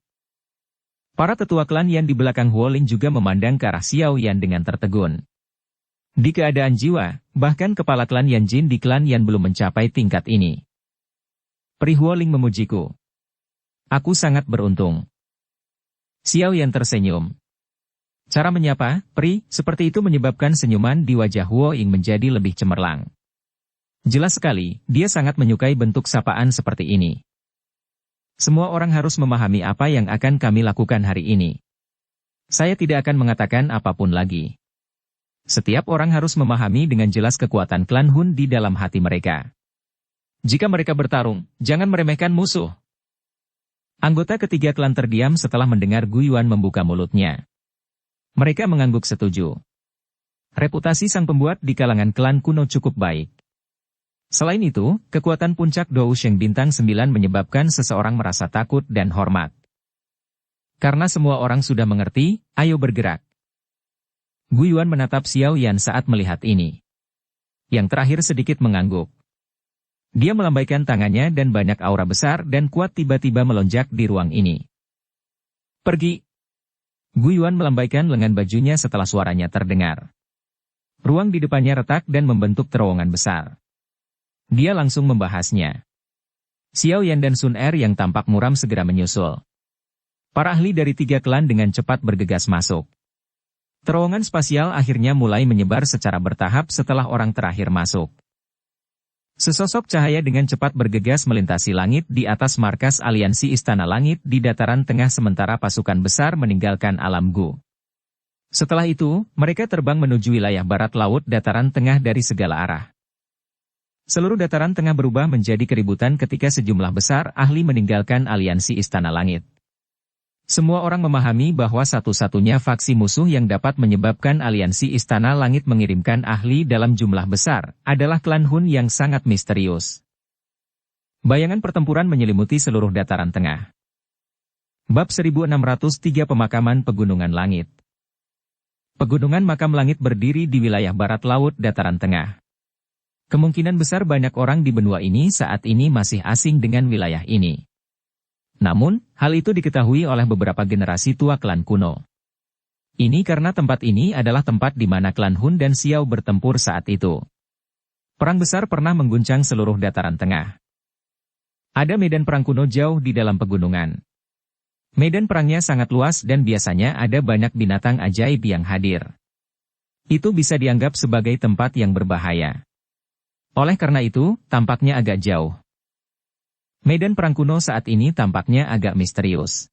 Para tetua klan Yan di belakang Huoling juga memandang ke arah Xiao Yan dengan tertegun. Di keadaan jiwa, bahkan kepala klan Yan Jin di klan Yan belum mencapai tingkat ini. Pri Huoling memujiku. Aku sangat beruntung. Xiao Yan tersenyum. Cara menyapa, Pri, seperti itu menyebabkan senyuman di wajah Huoling menjadi lebih cemerlang. Jelas sekali, dia sangat menyukai bentuk sapaan seperti ini. Semua orang harus memahami apa yang akan kami lakukan hari ini. Saya tidak akan mengatakan apapun lagi. Setiap orang harus memahami dengan jelas kekuatan klan Hun di dalam hati mereka. Jika mereka bertarung, jangan meremehkan musuh. Anggota ketiga klan terdiam setelah mendengar Gu Yuan membuka mulutnya. Mereka mengangguk setuju. Reputasi sang pembuat di kalangan klan kuno cukup baik. Selain itu, kekuatan puncak Dou Sheng Bintang 9 menyebabkan seseorang merasa takut dan hormat. Karena semua orang sudah mengerti, ayo bergerak. Gu Yuan menatap Xiao Yan saat melihat ini. Yang terakhir sedikit mengangguk. Dia melambaikan tangannya dan banyak aura besar dan kuat tiba-tiba melonjak di ruang ini. Pergi! Gu Yuan melambaikan lengan bajunya setelah suaranya terdengar. Ruang di depannya retak dan membentuk terowongan besar. Dia langsung membahasnya. Xiao Yan dan Sun Er yang tampak muram segera menyusul. Para ahli dari 3 klan dengan cepat bergegas masuk. Terowongan spasial akhirnya mulai menyebar secara bertahap setelah orang terakhir masuk. Sesosok cahaya dengan cepat bergegas melintasi langit di atas markas aliansi Istana Langit di dataran tengah sementara pasukan besar meninggalkan alam Gu. Setelah itu, mereka terbang menuju wilayah barat laut dataran tengah dari segala arah. Seluruh dataran tengah berubah menjadi keributan ketika sejumlah besar ahli meninggalkan aliansi Istana Langit. Semua orang memahami bahwa satu-satunya faksi musuh yang dapat menyebabkan aliansi Istana Langit mengirimkan ahli dalam jumlah besar adalah klan Hun yang sangat misterius. Bayangan pertempuran menyelimuti seluruh dataran tengah. Bab 1603 Pemakaman Pegunungan Langit. Pegunungan Makam Langit berdiri di wilayah barat laut dataran tengah. Kemungkinan besar banyak orang di benua ini saat ini masih asing dengan wilayah ini. Namun, hal itu diketahui oleh beberapa generasi tua klan kuno. Ini karena tempat ini adalah tempat di mana klan Hun dan Xiao bertempur saat itu. Perang besar pernah mengguncang seluruh dataran tengah. Ada medan perang kuno jauh di dalam pegunungan. Medan perangnya sangat luas dan biasanya ada banyak binatang ajaib yang hadir. Itu bisa dianggap sebagai tempat yang berbahaya. Oleh karena itu, tampaknya agak jauh. Medan perang kuno saat ini tampaknya agak misterius.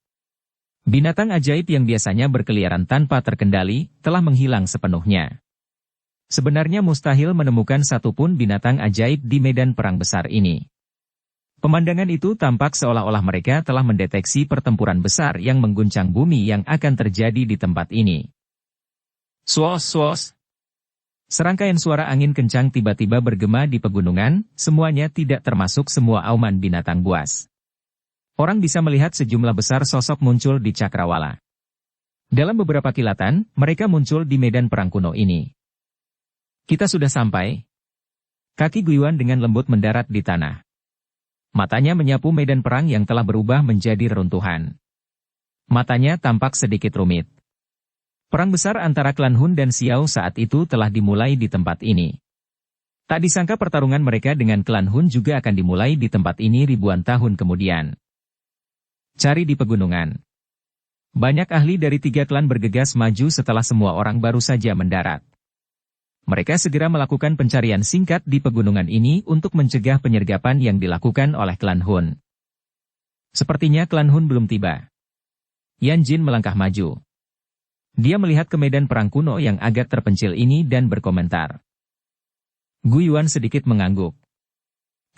Binatang ajaib yang biasanya berkeliaran tanpa terkendali, telah menghilang sepenuhnya. Sebenarnya mustahil menemukan satupun binatang ajaib di medan perang besar ini. Pemandangan itu tampak seolah-olah mereka telah mendeteksi pertempuran besar yang mengguncang bumi yang akan terjadi di tempat ini. Suos. Serangkaian suara angin kencang tiba-tiba bergema di pegunungan, semuanya tidak termasuk semua auman binatang buas. Orang bisa melihat sejumlah besar sosok muncul di cakrawala. Dalam beberapa kilatan, mereka muncul di medan perang kuno ini. Kita sudah sampai. Kaki Gu Yuan dengan lembut mendarat di tanah. Matanya menyapu medan perang yang telah berubah menjadi reruntuhan. Matanya tampak sedikit rumit. Perang besar antara klan Hun dan Xiao saat itu telah dimulai di tempat ini. Tak disangka pertarungan mereka dengan klan Hun juga akan dimulai di tempat ini ribuan tahun kemudian. Cari di pegunungan. Banyak ahli dari 3 klan bergegas maju setelah semua orang baru saja mendarat. Mereka segera melakukan pencarian singkat di pegunungan ini untuk mencegah penyergapan yang dilakukan oleh klan Hun. Sepertinya klan Hun belum tiba. Yan Jin melangkah maju. Dia melihat ke medan perang kuno yang agak terpencil ini dan berkomentar. Gu Yuan sedikit mengangguk.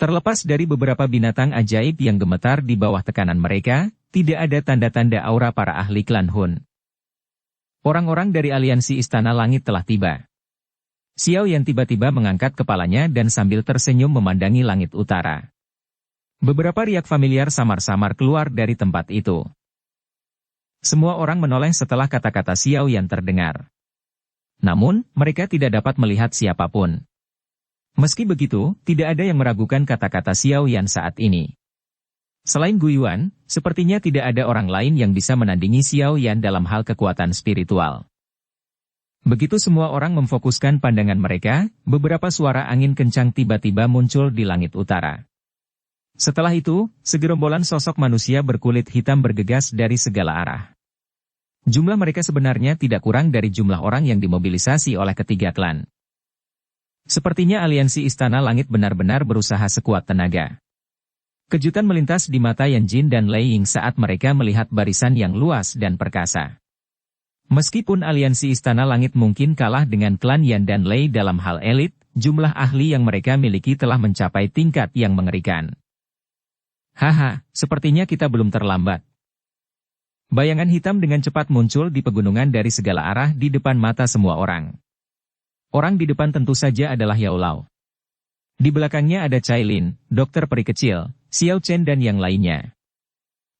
Terlepas dari beberapa binatang ajaib yang gemetar di bawah tekanan mereka, tidak ada tanda-tanda aura para ahli klan Hun. Orang-orang dari aliansi Istana Langit telah tiba. Xiao Yan tiba-tiba mengangkat kepalanya dan sambil tersenyum memandangi langit utara. Beberapa riak familiar samar-samar keluar dari tempat itu. Semua orang menoleh setelah kata-kata Xiao Yan terdengar. Namun, mereka tidak dapat melihat siapapun. Meski begitu, tidak ada yang meragukan kata-kata Xiao Yan saat ini. Selain Gu Yuan, sepertinya tidak ada orang lain yang bisa menandingi Xiao Yan dalam hal kekuatan spiritual. Begitu semua orang memfokuskan pandangan mereka, beberapa suara angin kencang tiba-tiba muncul di langit utara. Setelah itu, segerombolan sosok manusia berkulit hitam bergegas dari segala arah. Jumlah mereka sebenarnya tidak kurang dari jumlah orang yang dimobilisasi oleh ketiga klan. Sepertinya aliansi Istana Langit benar-benar berusaha sekuat tenaga. Kejutan melintas di mata Yan Jin dan Lei Ying saat mereka melihat barisan yang luas dan perkasa. Meskipun aliansi Istana Langit mungkin kalah dengan klan Yan dan Lei dalam hal elit, jumlah ahli yang mereka miliki telah mencapai tingkat yang mengerikan. Haha, sepertinya kita belum terlambat. Bayangan hitam dengan cepat muncul di pegunungan dari segala arah di depan mata semua orang. Orang di depan tentu saja adalah Yao Lao. Di belakangnya ada Cai Lin, dokter peri kecil, Xiao Chen dan yang lainnya.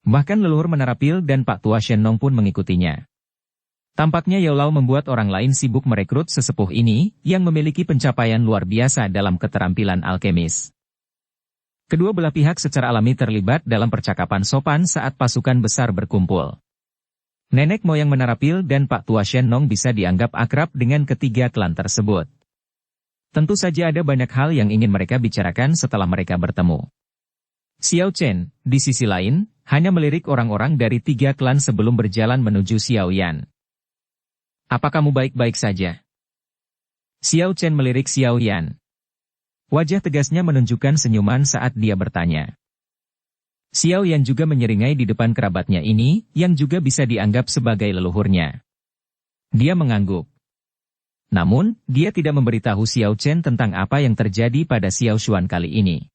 Bahkan leluhur Menara Pil dan Pak Tua Shen Nong pun mengikutinya. Tampaknya Yao Lao membuat orang lain sibuk merekrut sesepuh ini, yang memiliki pencapaian luar biasa dalam keterampilan alkemis. Kedua belah pihak secara alami terlibat dalam percakapan sopan saat pasukan besar berkumpul. Nenek moyang Menara Pil dan Pak Tua Shen Nong bisa dianggap akrab dengan ketiga klan tersebut. Tentu saja ada banyak hal yang ingin mereka bicarakan setelah mereka bertemu. Xiao Chen, di sisi lain, hanya melirik orang-orang dari 3 klan sebelum berjalan menuju Xiao Yan. Apa kamu baik-baik saja? Xiao Chen melirik Xiao Yan. Wajah tegasnya menunjukkan senyuman saat dia bertanya. Xiao Yan juga menyeringai di depan kerabatnya ini, yang juga bisa dianggap sebagai leluhurnya. Dia mengangguk. Namun, dia tidak memberitahu Xiao Chen tentang apa yang terjadi pada Xiao Xuan kali ini.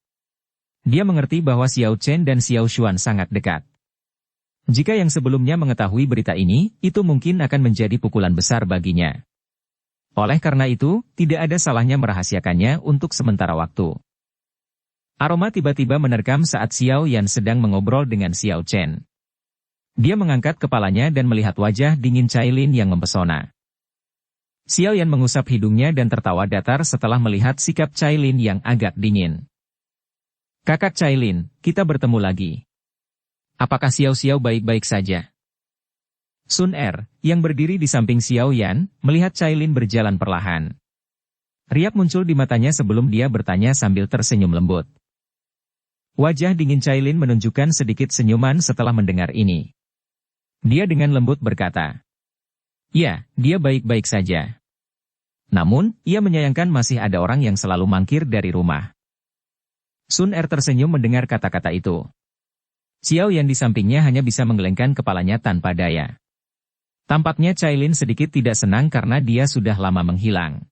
Dia mengerti bahwa Xiao Chen dan Xiao Xuan sangat dekat. Jika yang sebelumnya mengetahui berita ini, itu mungkin akan menjadi pukulan besar baginya. Oleh karena itu, tidak ada salahnya merahasiakannya untuk sementara waktu. Aroma tiba-tiba menerkam saat Xiao Yan sedang mengobrol dengan Xiao Chen. Dia mengangkat kepalanya dan melihat wajah dingin Cai Lin yang mempesona. Xiao Yan mengusap hidungnya dan tertawa datar setelah melihat sikap Cai Lin yang agak dingin. Kakak Cai Lin, kita bertemu lagi. Apakah Xiao Xiao baik-baik saja? Sun Er, yang berdiri di samping Xiao Yan, melihat Cai Lin berjalan perlahan. Riak muncul di matanya sebelum dia bertanya sambil tersenyum lembut. Wajah dingin Cai Lin menunjukkan sedikit senyuman setelah mendengar ini. Dia dengan lembut berkata, "Ya, dia baik-baik saja. Namun, ia menyayangkan masih ada orang yang selalu mangkir dari rumah." Sun Er tersenyum mendengar kata-kata itu. Xiao Yan di sampingnya hanya bisa menggelengkan kepalanya tanpa daya. Tampaknya Cai Lin sedikit tidak senang karena dia sudah lama menghilang.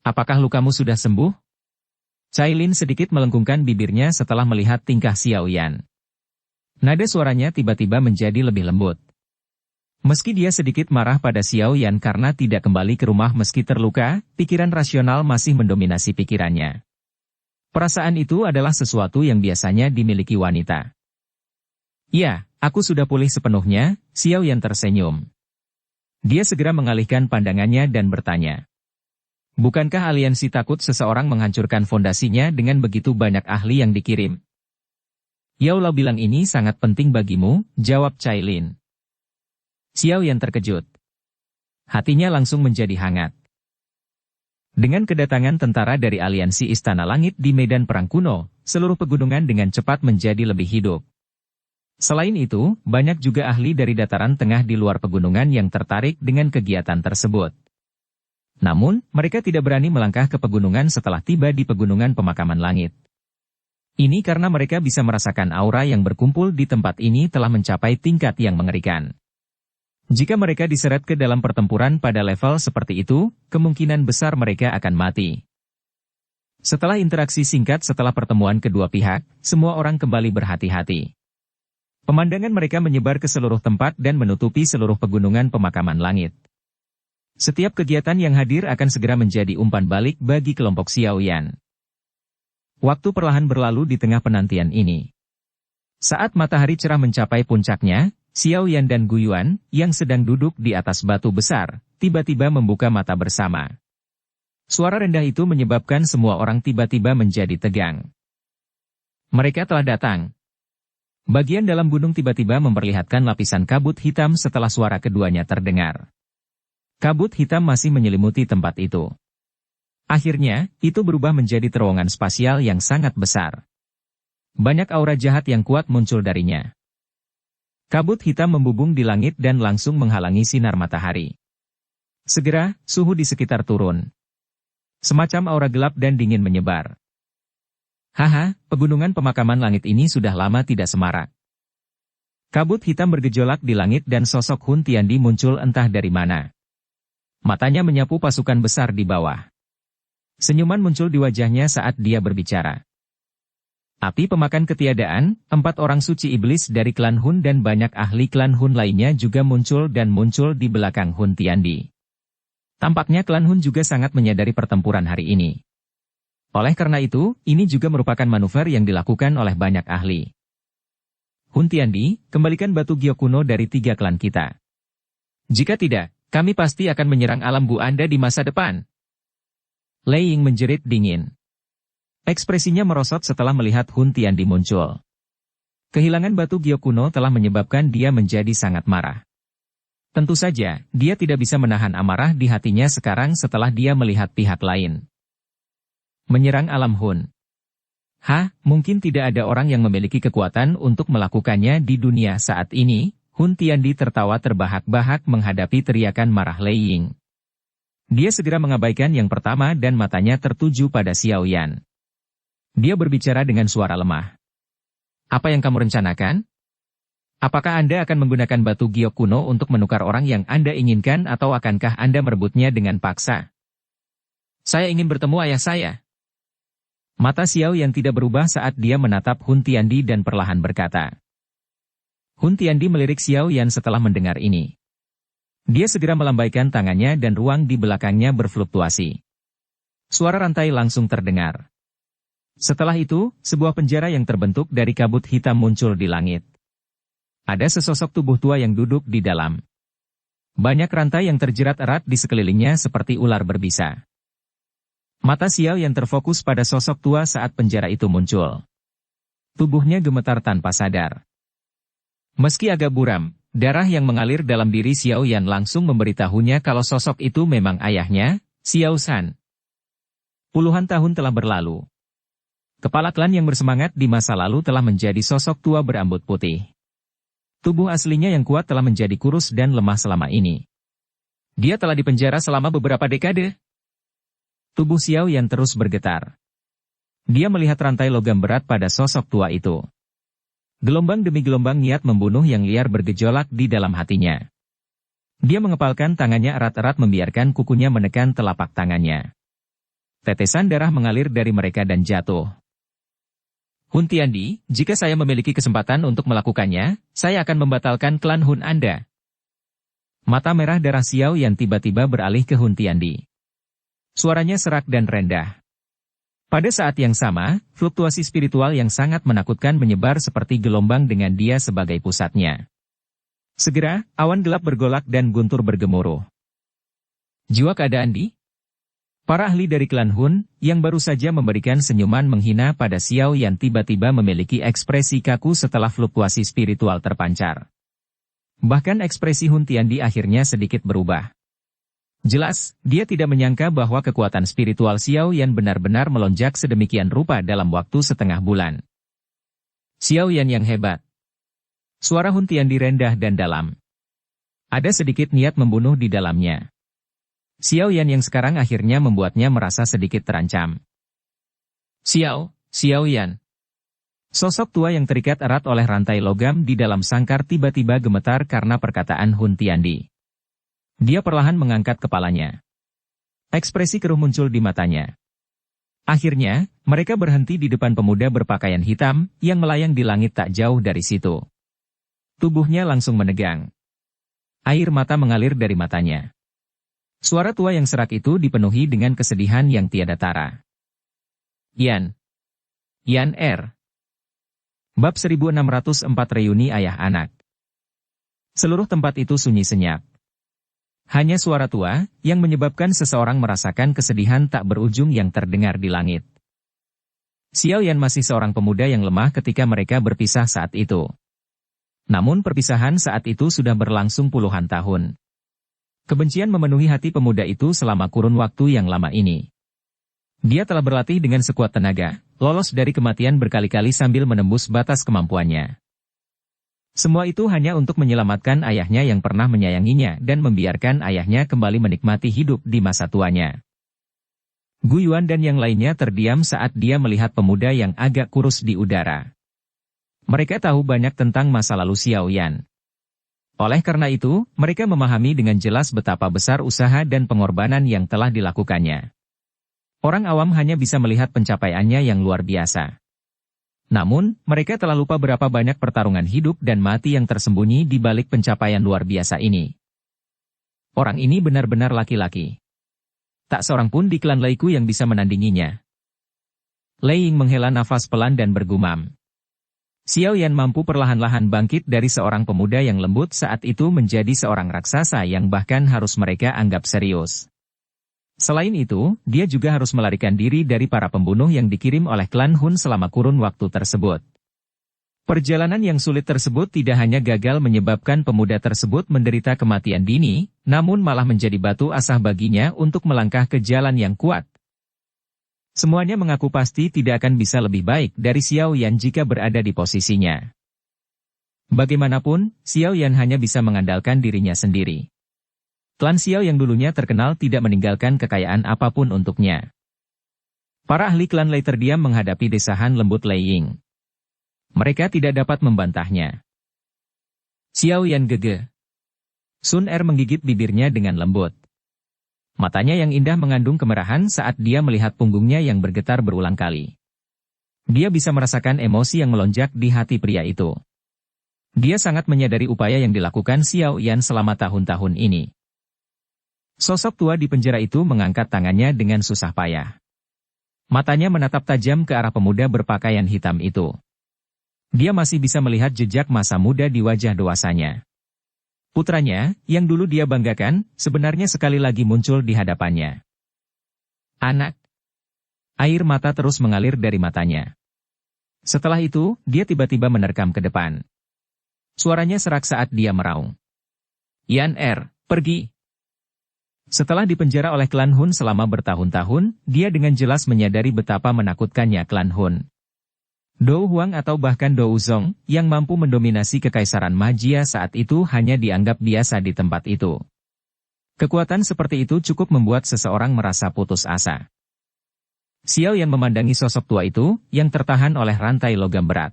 Apakah lukamu sudah sembuh? Cai Lin sedikit melengkungkan bibirnya setelah melihat tingkah Xiao Yan. Nada suaranya tiba-tiba menjadi lebih lembut. Meski dia sedikit marah pada Xiao Yan karena tidak kembali ke rumah meski terluka, pikiran rasional masih mendominasi pikirannya. Perasaan itu adalah sesuatu yang biasanya dimiliki wanita. Ya, aku sudah pulih sepenuhnya, Xiao Yan tersenyum. Dia segera mengalihkan pandangannya dan bertanya. Bukankah aliansi takut seseorang menghancurkan fondasinya dengan begitu banyak ahli yang dikirim? Yao Lao bilang ini sangat penting bagimu, jawab Cai Lin. Xiao Yan terkejut. Hatinya langsung menjadi hangat. Dengan kedatangan tentara dari aliansi Istana Langit di medan perang kuno, seluruh pegunungan dengan cepat menjadi lebih hidup. Selain itu, banyak juga ahli dari dataran tengah di luar pegunungan yang tertarik dengan kegiatan tersebut. Namun, mereka tidak berani melangkah ke pegunungan setelah tiba di pegunungan pemakaman langit. Ini karena mereka bisa merasakan aura yang berkumpul di tempat ini telah mencapai tingkat yang mengerikan. Jika mereka diseret ke dalam pertempuran pada level seperti itu, kemungkinan besar mereka akan mati. Setelah interaksi singkat setelah pertemuan kedua pihak, semua orang kembali berhati-hati. Pemandangan mereka menyebar ke seluruh tempat dan menutupi seluruh pegunungan pemakaman langit. Setiap kegiatan yang hadir akan segera menjadi umpan balik bagi kelompok Xiao Yan. Waktu perlahan berlalu di tengah penantian ini. Saat matahari cerah mencapai puncaknya, Xiao Yan dan Gu Yuan, yang sedang duduk di atas batu besar, tiba-tiba membuka mata bersama. Suara rendah itu menyebabkan semua orang tiba-tiba menjadi tegang. Mereka telah datang. Bagian dalam gunung tiba-tiba memperlihatkan lapisan kabut hitam setelah suara keduanya terdengar. Kabut hitam masih menyelimuti tempat itu. Akhirnya, itu berubah menjadi terowongan spasial yang sangat besar. Banyak aura jahat yang kuat muncul darinya. Kabut hitam membubung di langit dan langsung menghalangi sinar matahari. Segera, suhu di sekitar turun. Semacam aura gelap dan dingin menyebar. Haha, pegunungan pemakaman langit ini sudah lama tidak semarak. Kabut hitam bergejolak di langit dan sosok Hun Tiandi muncul entah dari mana. Matanya menyapu pasukan besar di bawah. Senyuman muncul di wajahnya saat dia berbicara. Api pemakan ketiadaan, 4 orang suci iblis dari klan Hun dan banyak ahli klan Hun lainnya juga muncul di belakang Hun Tiandi. Tampaknya klan Hun juga sangat menyadari pertempuran hari ini. Oleh karena itu, ini juga merupakan manuver yang dilakukan oleh banyak ahli. Hun Tiandi, kembalikan batu giok kuno dari 3 klan kita. Jika tidak, kami pasti akan menyerang alam Bu Anda di masa depan. Lei Ying menjerit dingin. Ekspresinya merosot setelah melihat Hun Tiandi muncul. Kehilangan batu giok kuno telah menyebabkan dia menjadi sangat marah. Tentu saja, dia tidak bisa menahan amarah di hatinya sekarang setelah dia melihat pihak lain. Menyerang alam Hun. Mungkin tidak ada orang yang memiliki kekuatan untuk melakukannya di dunia saat ini. Hun Tiandi tertawa terbahak-bahak menghadapi teriakan marah Lei Ying. Dia segera mengabaikan yang pertama dan matanya tertuju pada Xiao Yan. Dia berbicara dengan suara lemah. Apa yang kamu rencanakan? Apakah Anda akan menggunakan batu giok kuno untuk menukar orang yang Anda inginkan atau akankah Anda merebutnya dengan paksa? Saya ingin bertemu ayah saya. Mata Xiao Yan tidak berubah saat dia menatap Hun Tiandi dan perlahan berkata. Hun Tiandi melirik Xiao Yan setelah mendengar ini. Dia segera melambaikan tangannya dan ruang di belakangnya berfluktuasi. Suara rantai langsung terdengar. Setelah itu, sebuah penjara yang terbentuk dari kabut hitam muncul di langit. Ada sesosok tubuh tua yang duduk di dalam. Banyak rantai yang terjerat erat di sekelilingnya seperti ular berbisa. Mata Xiao yang terfokus pada sosok tua saat penjara itu muncul. Tubuhnya gemetar tanpa sadar. Meski agak buram, darah yang mengalir dalam diri Xiao Yan langsung memberitahunya kalau sosok itu memang ayahnya, Xiao San. Puluhan tahun telah berlalu. Kepala klan yang bersemangat di masa lalu telah menjadi sosok tua berambut putih. Tubuh aslinya yang kuat telah menjadi kurus dan lemah selama ini. Dia telah dipenjara selama beberapa dekade. Tubuh Xiao Yan terus bergetar. Dia melihat rantai logam berat pada sosok tua itu. Gelombang demi gelombang niat membunuh yang liar bergejolak di dalam hatinya. Dia mengepalkan tangannya erat-erat membiarkan kukunya menekan telapak tangannya. Tetesan darah mengalir dari mereka dan jatuh. Hun Tiandi, jika saya memiliki kesempatan untuk melakukannya, saya akan membatalkan klan Hun Anda. Mata merah darah Xiao yang tiba-tiba beralih ke Hun Tiandi. Suaranya serak dan rendah. Pada saat yang sama, fluktuasi spiritual yang sangat menakutkan menyebar seperti gelombang dengan dia sebagai pusatnya. Segera, awan gelap bergolak dan guntur bergemuruh. Jiwa keadaan di? Para ahli dari klan Hun, yang baru saja memberikan senyuman menghina pada Xiao yang tiba-tiba memiliki ekspresi kaku setelah fluktuasi spiritual terpancar. Bahkan ekspresi Hun Tiandi akhirnya sedikit berubah. Jelas, dia tidak menyangka bahwa kekuatan spiritual Xiao Yan benar-benar melonjak sedemikian rupa dalam waktu setengah bulan. Xiao Yan yang hebat. Suara Hun Tiandi rendah dan dalam. Ada sedikit niat membunuh di dalamnya. Xiao Yan yang sekarang akhirnya membuatnya merasa sedikit terancam. Xiao Yan. Sosok tua yang terikat erat oleh rantai logam di dalam sangkar tiba-tiba gemetar karena perkataan Hun Tiandi. Dia perlahan mengangkat kepalanya. Ekspresi keruh muncul di matanya. Akhirnya, mereka berhenti di depan pemuda berpakaian hitam yang melayang di langit tak jauh dari situ. Tubuhnya langsung menegang. Air mata mengalir dari matanya. Suara tua yang serak itu dipenuhi dengan kesedihan yang tiada tara. Yan R. Bab 1604 Reuni Ayah Anak. Seluruh tempat itu sunyi senyap. Hanya suara tua, yang menyebabkan seseorang merasakan kesedihan tak berujung yang terdengar di langit. Xiao Yan masih seorang pemuda yang lemah ketika mereka berpisah saat itu. Namun perpisahan saat itu sudah berlangsung puluhan tahun. Kebencian memenuhi hati pemuda itu selama kurun waktu yang lama ini. Dia telah berlatih dengan sekuat tenaga, lolos dari kematian berkali-kali sambil menembus batas kemampuannya. Semua itu hanya untuk menyelamatkan ayahnya yang pernah menyayanginya dan membiarkan ayahnya kembali menikmati hidup di masa tuanya. Gu Yuan dan yang lainnya terdiam saat dia melihat pemuda yang agak kurus di udara. Mereka tahu banyak tentang masa lalu Xiao Yan. Oleh karena itu, mereka memahami dengan jelas betapa besar usaha dan pengorbanan yang telah dilakukannya. Orang awam hanya bisa melihat pencapaiannya yang luar biasa. Namun, mereka telah lupa berapa banyak pertarungan hidup dan mati yang tersembunyi di balik pencapaian luar biasa ini. Orang ini benar-benar laki-laki. Tak seorang pun di klan Lei Ku yang bisa menandinginya. Lei Ying menghela nafas pelan dan bergumam. Xiao Yan mampu perlahan-lahan bangkit dari seorang pemuda yang lembut saat itu menjadi seorang raksasa yang bahkan harus mereka anggap serius. Selain itu, dia juga harus melarikan diri dari para pembunuh yang dikirim oleh klan Hun selama kurun waktu tersebut. Perjalanan yang sulit tersebut tidak hanya gagal menyebabkan pemuda tersebut menderita kematian dini, namun malah menjadi batu asah baginya untuk melangkah ke jalan yang kuat. Semuanya mengaku pasti tidak akan bisa lebih baik dari Xiao Yan jika berada di posisinya. Bagaimanapun, Xiao Yan hanya bisa mengandalkan dirinya sendiri. Klan Xiao yang dulunya terkenal tidak meninggalkan kekayaan apapun untuknya. Para ahli klan Lei terdiam menghadapi desahan lembut Lei Ying. Mereka tidak dapat membantahnya. Xiao Yan gege. Sun Er menggigit bibirnya dengan lembut. Matanya yang indah mengandung kemerahan saat dia melihat punggungnya yang bergetar berulang kali. Dia bisa merasakan emosi yang melonjak di hati pria itu. Dia sangat menyadari upaya yang dilakukan Xiao Yan selama tahun-tahun ini. Sosok tua di penjara itu mengangkat tangannya dengan susah payah. Matanya menatap tajam ke arah pemuda berpakaian hitam itu. Dia masih bisa melihat jejak masa muda di wajah dewasanya. Putranya, yang dulu dia banggakan, sebenarnya sekali lagi muncul di hadapannya. Anak. Air mata terus mengalir dari matanya. Setelah itu, dia tiba-tiba menerkam ke depan. Suaranya serak saat dia meraung. Yan R, pergi. Setelah dipenjara oleh klan Hun selama bertahun-tahun, dia dengan jelas menyadari betapa menakutkannya klan Hun. Dou Huang atau bahkan Dou Zong, yang mampu mendominasi kekaisaran magia saat itu hanya dianggap biasa di tempat itu. Kekuatan seperti itu cukup membuat seseorang merasa putus asa. Xiao Yan memandangi sosok tua itu, yang tertahan oleh rantai logam berat.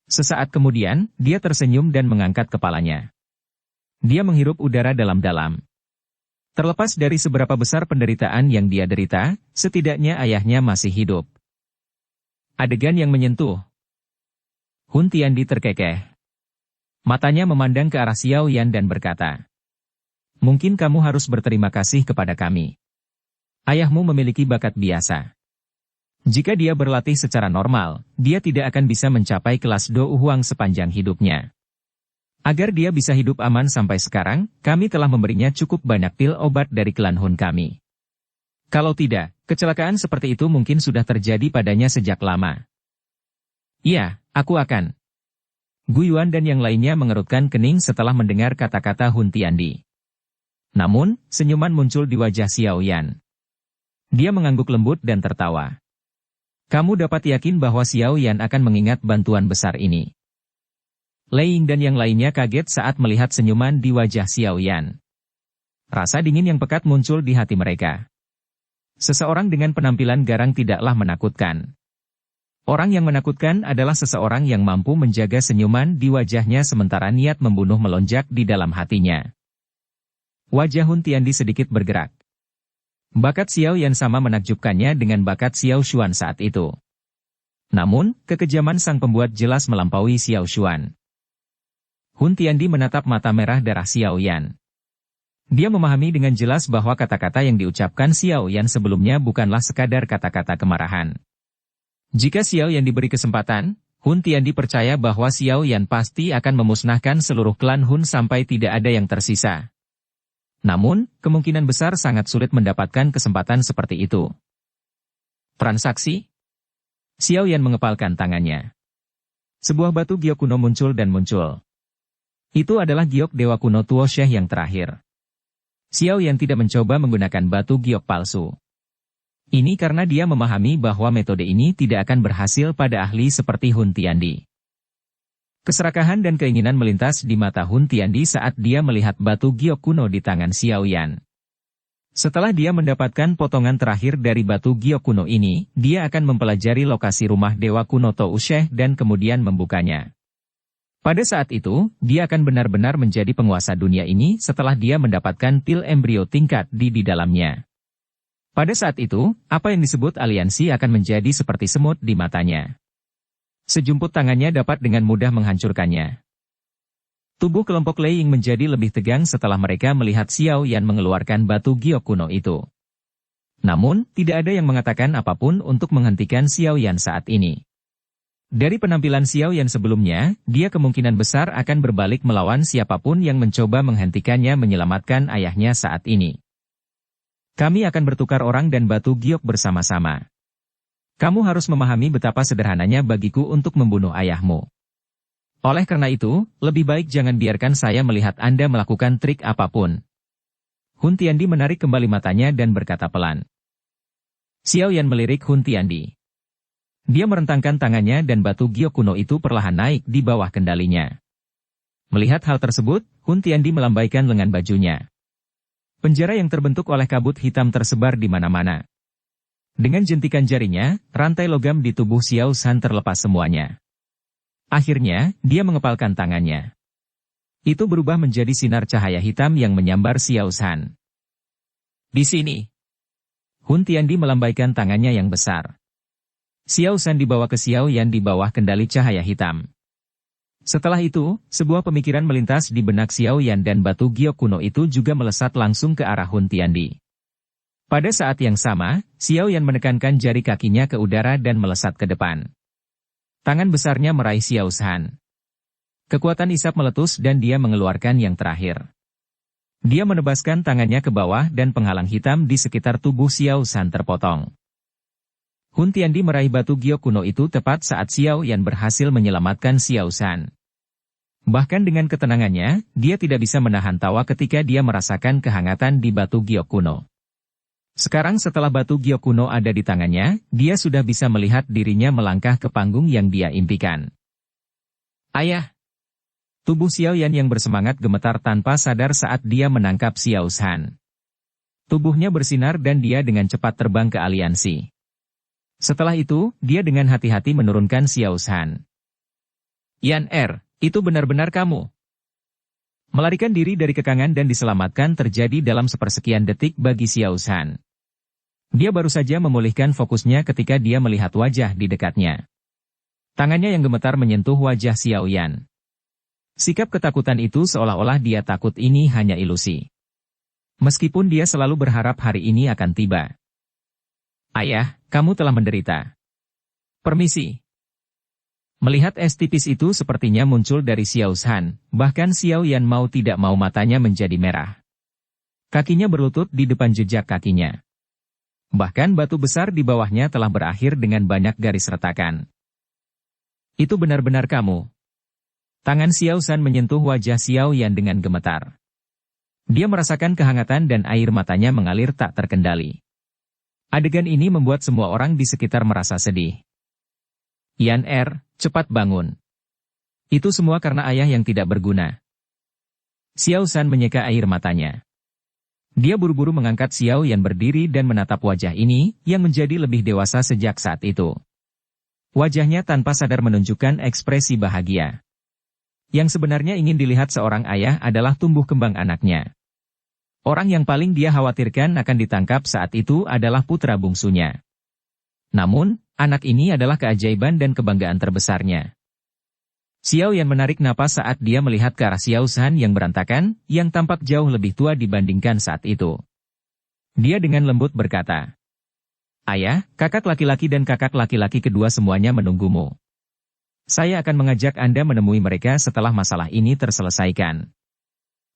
Sesaat kemudian, dia tersenyum dan mengangkat kepalanya. Dia menghirup udara dalam-dalam. Terlepas dari seberapa besar penderitaan yang dia derita, setidaknya ayahnya masih hidup. Adegan yang menyentuh. Hun Tiandi terkekeh. Matanya memandang ke arah Xiao Yan dan berkata, "Mungkin kamu harus berterima kasih kepada kami. Ayahmu memiliki bakat biasa. Jika dia berlatih secara normal, dia tidak akan bisa mencapai kelas Dou Huang sepanjang hidupnya. Agar dia bisa hidup aman sampai sekarang, kami telah memberinya cukup banyak pil obat dari klan Hun kami. Kalau tidak, kecelakaan seperti itu mungkin sudah terjadi padanya sejak lama." "Iya, aku akan." Gu Yuan dan yang lainnya mengerutkan kening setelah mendengar kata-kata Hun Tiandi. Namun, senyuman muncul di wajah Xiao Yan. Dia mengangguk lembut dan tertawa. "Kamu dapat yakin bahwa Xiao Yan akan mengingat bantuan besar ini." Lei Ying dan yang lainnya kaget saat melihat senyuman di wajah Xiao Yan. Rasa dingin yang pekat muncul di hati mereka. Seseorang dengan penampilan garang tidaklah menakutkan. Orang yang menakutkan adalah seseorang yang mampu menjaga senyuman di wajahnya sementara niat membunuh melonjak di dalam hatinya. Wajah Hun Tiandi sedikit bergerak. Bakat Xiao Yan sama menakjubkannya dengan bakat Xiao Xuan saat itu. Namun, kekejaman sang pembuat jelas melampaui Xiao Xuan. Hun Tiandi menatap mata merah darah Xiao Yan. Dia memahami dengan jelas bahwa kata-kata yang diucapkan Xiao Yan sebelumnya bukanlah sekadar kata-kata kemarahan. Jika Xiao Yan diberi kesempatan, Hun Tiandi percaya bahwa Xiao Yan pasti akan memusnahkan seluruh klan Hun sampai tidak ada yang tersisa. Namun, kemungkinan besar sangat sulit mendapatkan kesempatan seperti itu. Transaksi? Xiao Yan mengepalkan tangannya. Sebuah batu giok kuno muncul dan muncul. Itu adalah giok dewa kuno Tuo Sheh yang terakhir. Xiao Yan tidak mencoba menggunakan batu giok palsu. Ini karena dia memahami bahwa metode ini tidak akan berhasil pada ahli seperti Hun Tiandi. Keserakahan dan keinginan melintas di mata Hun Tiandi saat dia melihat batu giok kuno di tangan Xiao Yan. Setelah dia mendapatkan potongan terakhir dari batu giok kuno ini, dia akan mempelajari lokasi rumah dewa kuno Tou Sheh dan kemudian membukanya. Pada saat itu, dia akan benar-benar menjadi penguasa dunia ini setelah dia mendapatkan pil embrio tingkat di dalamnya. Pada saat itu, apa yang disebut aliansi akan menjadi seperti semut di matanya. Sejumput tangannya dapat dengan mudah menghancurkannya. Tubuh kelompok Lei Ying menjadi lebih tegang setelah mereka melihat Xiao Yan mengeluarkan batu giok kuno itu. Namun, tidak ada yang mengatakan apapun untuk menghentikan Xiao Yan saat ini. Dari penampilan Xiao Yan sebelumnya, dia kemungkinan besar akan berbalik melawan siapapun yang mencoba menghentikannya menyelamatkan ayahnya saat ini. Kami akan bertukar orang dan batu giok bersama-sama. Kamu harus memahami betapa sederhananya bagiku untuk membunuh ayahmu. Oleh karena itu, lebih baik jangan biarkan saya melihat Anda melakukan trik apapun. Hun Tiandi menarik kembali matanya dan berkata pelan. Xiao Yan melirik Hun Tiandi. Dia merentangkan tangannya dan batu giok kuno itu perlahan naik di bawah kendalinya. Melihat hal tersebut, Hun Tiandi melambaikan lengan bajunya. Penjara yang terbentuk oleh kabut hitam tersebar di mana-mana. Dengan jentikan jarinya, rantai logam di tubuh Xiao San terlepas semuanya. Akhirnya, dia mengepalkan tangannya. Itu berubah menjadi sinar cahaya hitam yang menyambar Xiao San. Di sini. Hun Tiandi melambaikan tangannya yang besar. Xiao San dibawa ke Xiao Yan di bawah kendali cahaya hitam. Setelah itu, sebuah pemikiran melintas di benak Xiao Yan dan batu giok kuno itu juga melesat langsung ke arah Hun Tiandi. Pada saat yang sama, Xiao Yan menekankan jari kakinya ke udara dan melesat ke depan. Tangan besarnya meraih Xiao San. Kekuatan isap meletus dan dia mengeluarkan yang terakhir. Dia menebaskan tangannya ke bawah dan penghalang hitam di sekitar tubuh Xiao San terpotong. Hun Tiandi meraih batu giok kuno itu tepat saat Xiao Yan berhasil menyelamatkan Xiao San. Bahkan dengan ketenangannya, dia tidak bisa menahan tawa ketika dia merasakan kehangatan di batu giok kuno. Sekarang setelah batu giok kuno ada di tangannya, dia sudah bisa melihat dirinya melangkah ke panggung yang dia impikan. Ayah! Tubuh Xiao Yan yang bersemangat gemetar tanpa sadar saat dia menangkap Xiao San. Tubuhnya bersinar dan dia dengan cepat terbang ke aliansi. Setelah itu, dia dengan hati-hati menurunkan Xiao San. Yan itu benar-benar kamu. Melarikan diri dari kekangan dan diselamatkan terjadi dalam sepersekian detik bagi Xiao San. Dia baru saja memulihkan fokusnya ketika dia melihat wajah di dekatnya. Tangannya yang gemetar menyentuh wajah Xiao Yan. Sikap ketakutan itu seolah-olah dia takut ini hanya ilusi. Meskipun dia selalu berharap hari ini akan tiba. Ayah, kamu telah menderita. Permisi. Melihat es tipis itu sepertinya muncul dari Xiao San, bahkan Xiao Yan mau tidak mau matanya menjadi merah. Kakinya berlutut di depan jejak kakinya. Bahkan batu besar di bawahnya telah berakhir dengan banyak garis retakan. Itu benar-benar kamu. Tangan Xiao San menyentuh wajah Xiao Yan dengan gemetar. Dia merasakan kehangatan dan air matanya mengalir tak terkendali. Adegan ini membuat semua orang di sekitar merasa sedih. Yan cepat bangun. Itu semua karena ayah yang tidak berguna. Xiao San menyeka air matanya. Dia buru-buru mengangkat Xiao Yan berdiri dan menatap wajah ini, yang menjadi lebih dewasa sejak saat itu. Wajahnya tanpa sadar menunjukkan ekspresi bahagia. Yang sebenarnya ingin dilihat seorang ayah adalah tumbuh kembang anaknya. Orang yang paling dia khawatirkan akan ditangkap saat itu adalah putra bungsunya. Namun, anak ini adalah keajaiban dan kebanggaan terbesarnya. Xiao Yan menarik napas saat dia melihat ke arah Xiao San yang berantakan, yang tampak jauh lebih tua dibandingkan saat itu. Dia dengan lembut berkata, "Ayah, kakak laki-laki dan kakak laki-laki kedua semuanya menunggumu. Saya akan mengajak Anda menemui mereka setelah masalah ini terselesaikan.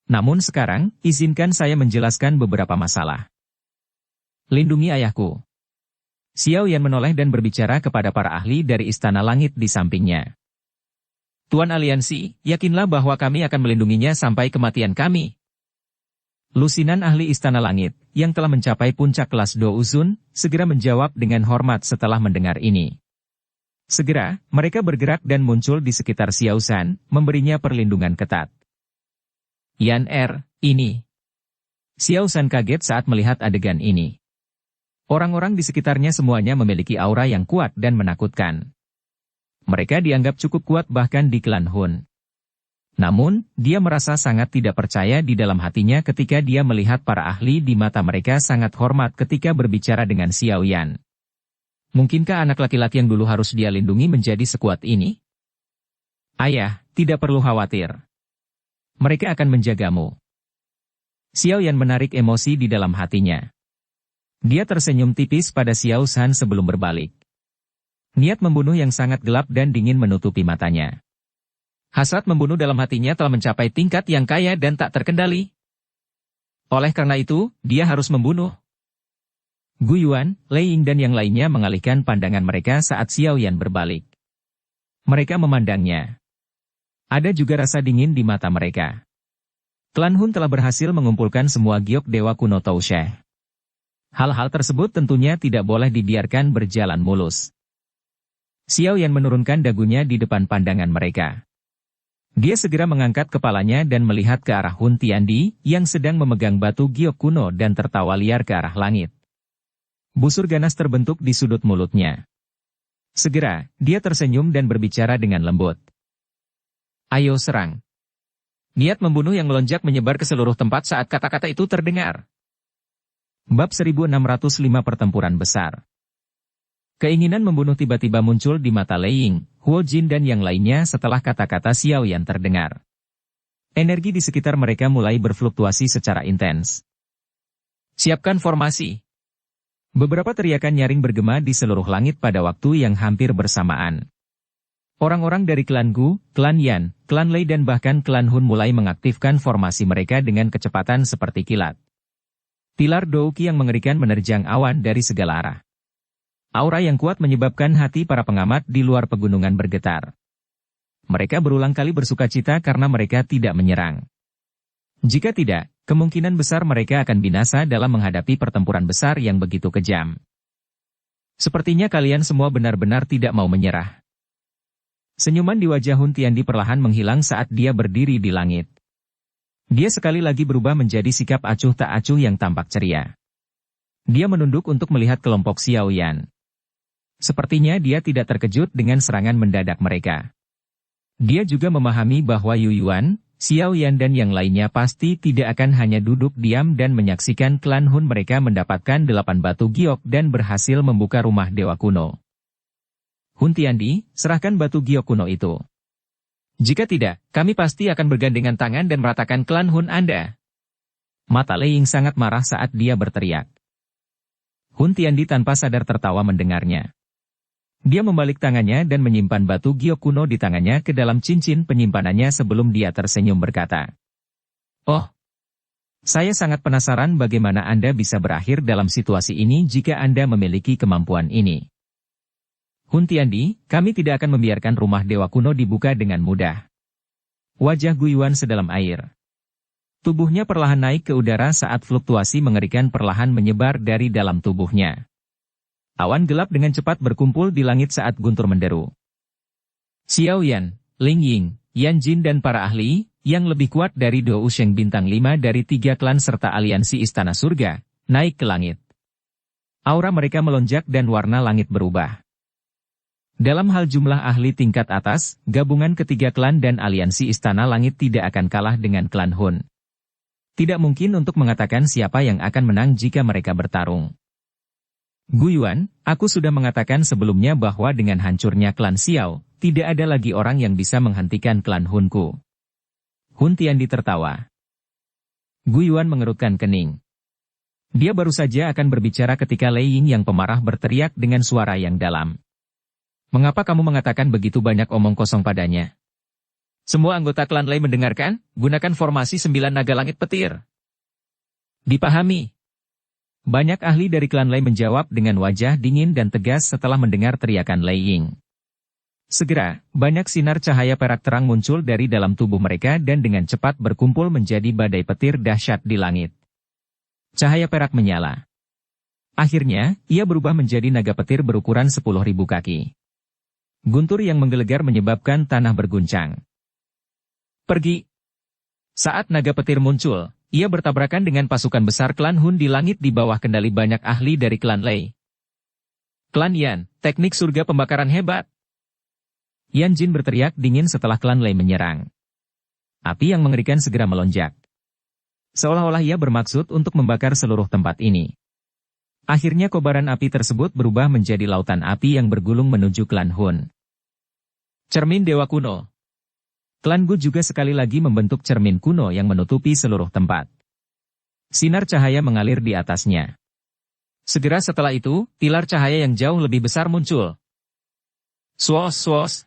Namun sekarang, izinkan saya menjelaskan beberapa masalah. Lindungi ayahku." Xiao Yan menoleh dan berbicara kepada para ahli dari Istana Langit di sampingnya. "Tuan Aliansi, yakinlah bahwa kami akan melindunginya sampai kematian kami." Lusinan ahli Istana Langit, yang telah mencapai puncak kelas Do Uzun, segera menjawab dengan hormat setelah mendengar ini. Segera, mereka bergerak dan muncul di sekitar Xiao San, memberinya perlindungan ketat. "Yan ini." Xiao San kaget saat melihat adegan ini. Orang-orang di sekitarnya semuanya memiliki aura yang kuat dan menakutkan. Mereka dianggap cukup kuat bahkan di klan Hun. Namun, dia merasa sangat tidak percaya di dalam hatinya ketika dia melihat para ahli di mata mereka sangat hormat ketika berbicara dengan Xiao Yan. Mungkinkah anak laki-laki yang dulu harus dia lindungi menjadi sekuat ini? "Ayah, tidak perlu khawatir. Mereka akan menjagamu." Xiao Yan menarik emosi di dalam hatinya. Dia tersenyum tipis pada Xiao San sebelum berbalik. Niat membunuh yang sangat gelap dan dingin menutupi matanya. Hasrat membunuh dalam hatinya telah mencapai tingkat yang kaya dan tak terkendali. Oleh karena itu, dia harus membunuh. Gu Yuan, Lei Ying dan yang lainnya mengalihkan pandangan mereka saat Xiao Yan berbalik. Mereka memandangnya. Ada juga rasa dingin di mata mereka. Klan Hun telah berhasil mengumpulkan semua giok dewa kuno Taosheh. Hal-hal tersebut tentunya tidak boleh dibiarkan berjalan mulus. Xiao Yan menurunkan dagunya di depan pandangan mereka. Dia segera mengangkat kepalanya dan melihat ke arah Hun Tiandi, yang sedang memegang batu giok kuno dan tertawa liar ke arah langit. Busur ganas terbentuk di sudut mulutnya. Segera, dia tersenyum dan berbicara dengan lembut. "Ayo serang." Niat membunuh yang melonjak menyebar ke seluruh tempat saat kata-kata itu terdengar. Bab 1605 Pertempuran Besar. Keinginan membunuh tiba-tiba muncul di mata Lei Ying, Huo Jin dan yang lainnya setelah kata-kata Xiao Yan terdengar. Energi di sekitar mereka mulai berfluktuasi secara intens. "Siapkan formasi." Beberapa teriakan nyaring bergema di seluruh langit pada waktu yang hampir bersamaan. Orang-orang dari klan Gu, klan Yan, klan Lei dan bahkan klan Hun mulai mengaktifkan formasi mereka dengan kecepatan seperti kilat. Pilar Douki yang mengerikan menerjang awan dari segala arah. Aura yang kuat menyebabkan hati para pengamat di luar pegunungan bergetar. Mereka berulang kali bersukacita karena mereka tidak menyerang. Jika tidak, kemungkinan besar mereka akan binasa dalam menghadapi pertempuran besar yang begitu kejam. Sepertinya kalian semua benar-benar tidak mau menyerah. Senyuman di wajah Hun Tiandi perlahan menghilang saat dia berdiri di langit. Dia sekali lagi berubah menjadi sikap acuh tak acuh yang tampak ceria. Dia menunduk untuk melihat kelompok Xiao Yan. Sepertinya dia tidak terkejut dengan serangan mendadak mereka. Dia juga memahami bahwa Yu Yuan, Xiao Yan dan yang lainnya pasti tidak akan hanya duduk diam dan menyaksikan klan Hun mereka mendapatkan 8 batu giok dan berhasil membuka rumah dewa kuno. "Hun Tiandi, serahkan batu giok kuno itu. Jika tidak, kami pasti akan bergandengan tangan dan meratakan klan Hun Anda." Mata Lei Ying sangat marah saat dia berteriak. Hun Tiandi tanpa sadar tertawa mendengarnya. Dia membalik tangannya dan menyimpan batu giok kuno di tangannya ke dalam cincin penyimpanannya sebelum dia tersenyum berkata, "Oh, saya sangat penasaran bagaimana Anda bisa berakhir dalam situasi ini jika Anda memiliki kemampuan ini." "Hun Tiandi, kami tidak akan membiarkan rumah dewa kuno dibuka dengan mudah." Wajah Gu Yuan sedalam air. Tubuhnya perlahan naik ke udara saat fluktuasi mengerikan perlahan menyebar dari dalam tubuhnya. Awan gelap dengan cepat berkumpul di langit saat guntur menderu. "Xiao Yan, Ling Ying, Yan Jin dan para ahli, yang lebih kuat dari Dou Sheng bintang 5 dari 3 klan serta aliansi Istana Surga, naik ke langit. Aura mereka melonjak dan warna langit berubah. Dalam hal jumlah ahli tingkat atas, gabungan ketiga klan dan aliansi Istana Langit tidak akan kalah dengan klan Hun. Tidak mungkin untuk mengatakan siapa yang akan menang jika mereka bertarung. Gu Yuan, aku sudah mengatakan sebelumnya bahwa dengan hancurnya klan Xiao, tidak ada lagi orang yang bisa menghentikan klan Hunku. Hun Tiandi tertawa. Gu Yuan mengerutkan kening. Dia baru saja akan berbicara ketika Lei Ying yang pemarah berteriak dengan suara yang dalam. Mengapa kamu mengatakan begitu banyak omong kosong padanya? Semua anggota klan Lei mendengarkan, gunakan formasi 9 naga langit petir. Dipahami. Banyak ahli dari klan Lei menjawab dengan wajah dingin dan tegas setelah mendengar teriakan Lei Ying. Segera, banyak sinar cahaya perak terang muncul dari dalam tubuh mereka dan dengan cepat berkumpul menjadi badai petir dahsyat di langit. Cahaya perak menyala. Akhirnya, ia berubah menjadi naga petir berukuran 10.000 kaki. Guntur yang menggelegar menyebabkan tanah berguncang. Pergi. Saat naga petir muncul, ia bertabrakan dengan pasukan besar klan Hun di langit di bawah kendali banyak ahli dari klan Lei. Klan Yan, teknik surga pembakaran hebat. Yan Jin berteriak dingin setelah klan Lei menyerang. Api yang mengerikan segera melonjak. Seolah-olah ia bermaksud untuk membakar seluruh tempat ini. Akhirnya kobaran api tersebut berubah menjadi lautan api yang bergulung menuju klan Hun. Cermin Dewa Kuno. Klan Gu juga sekali lagi membentuk cermin kuno yang menutupi seluruh tempat. Sinar cahaya mengalir di atasnya. Segera setelah itu, pilar cahaya yang jauh lebih besar muncul. Swos.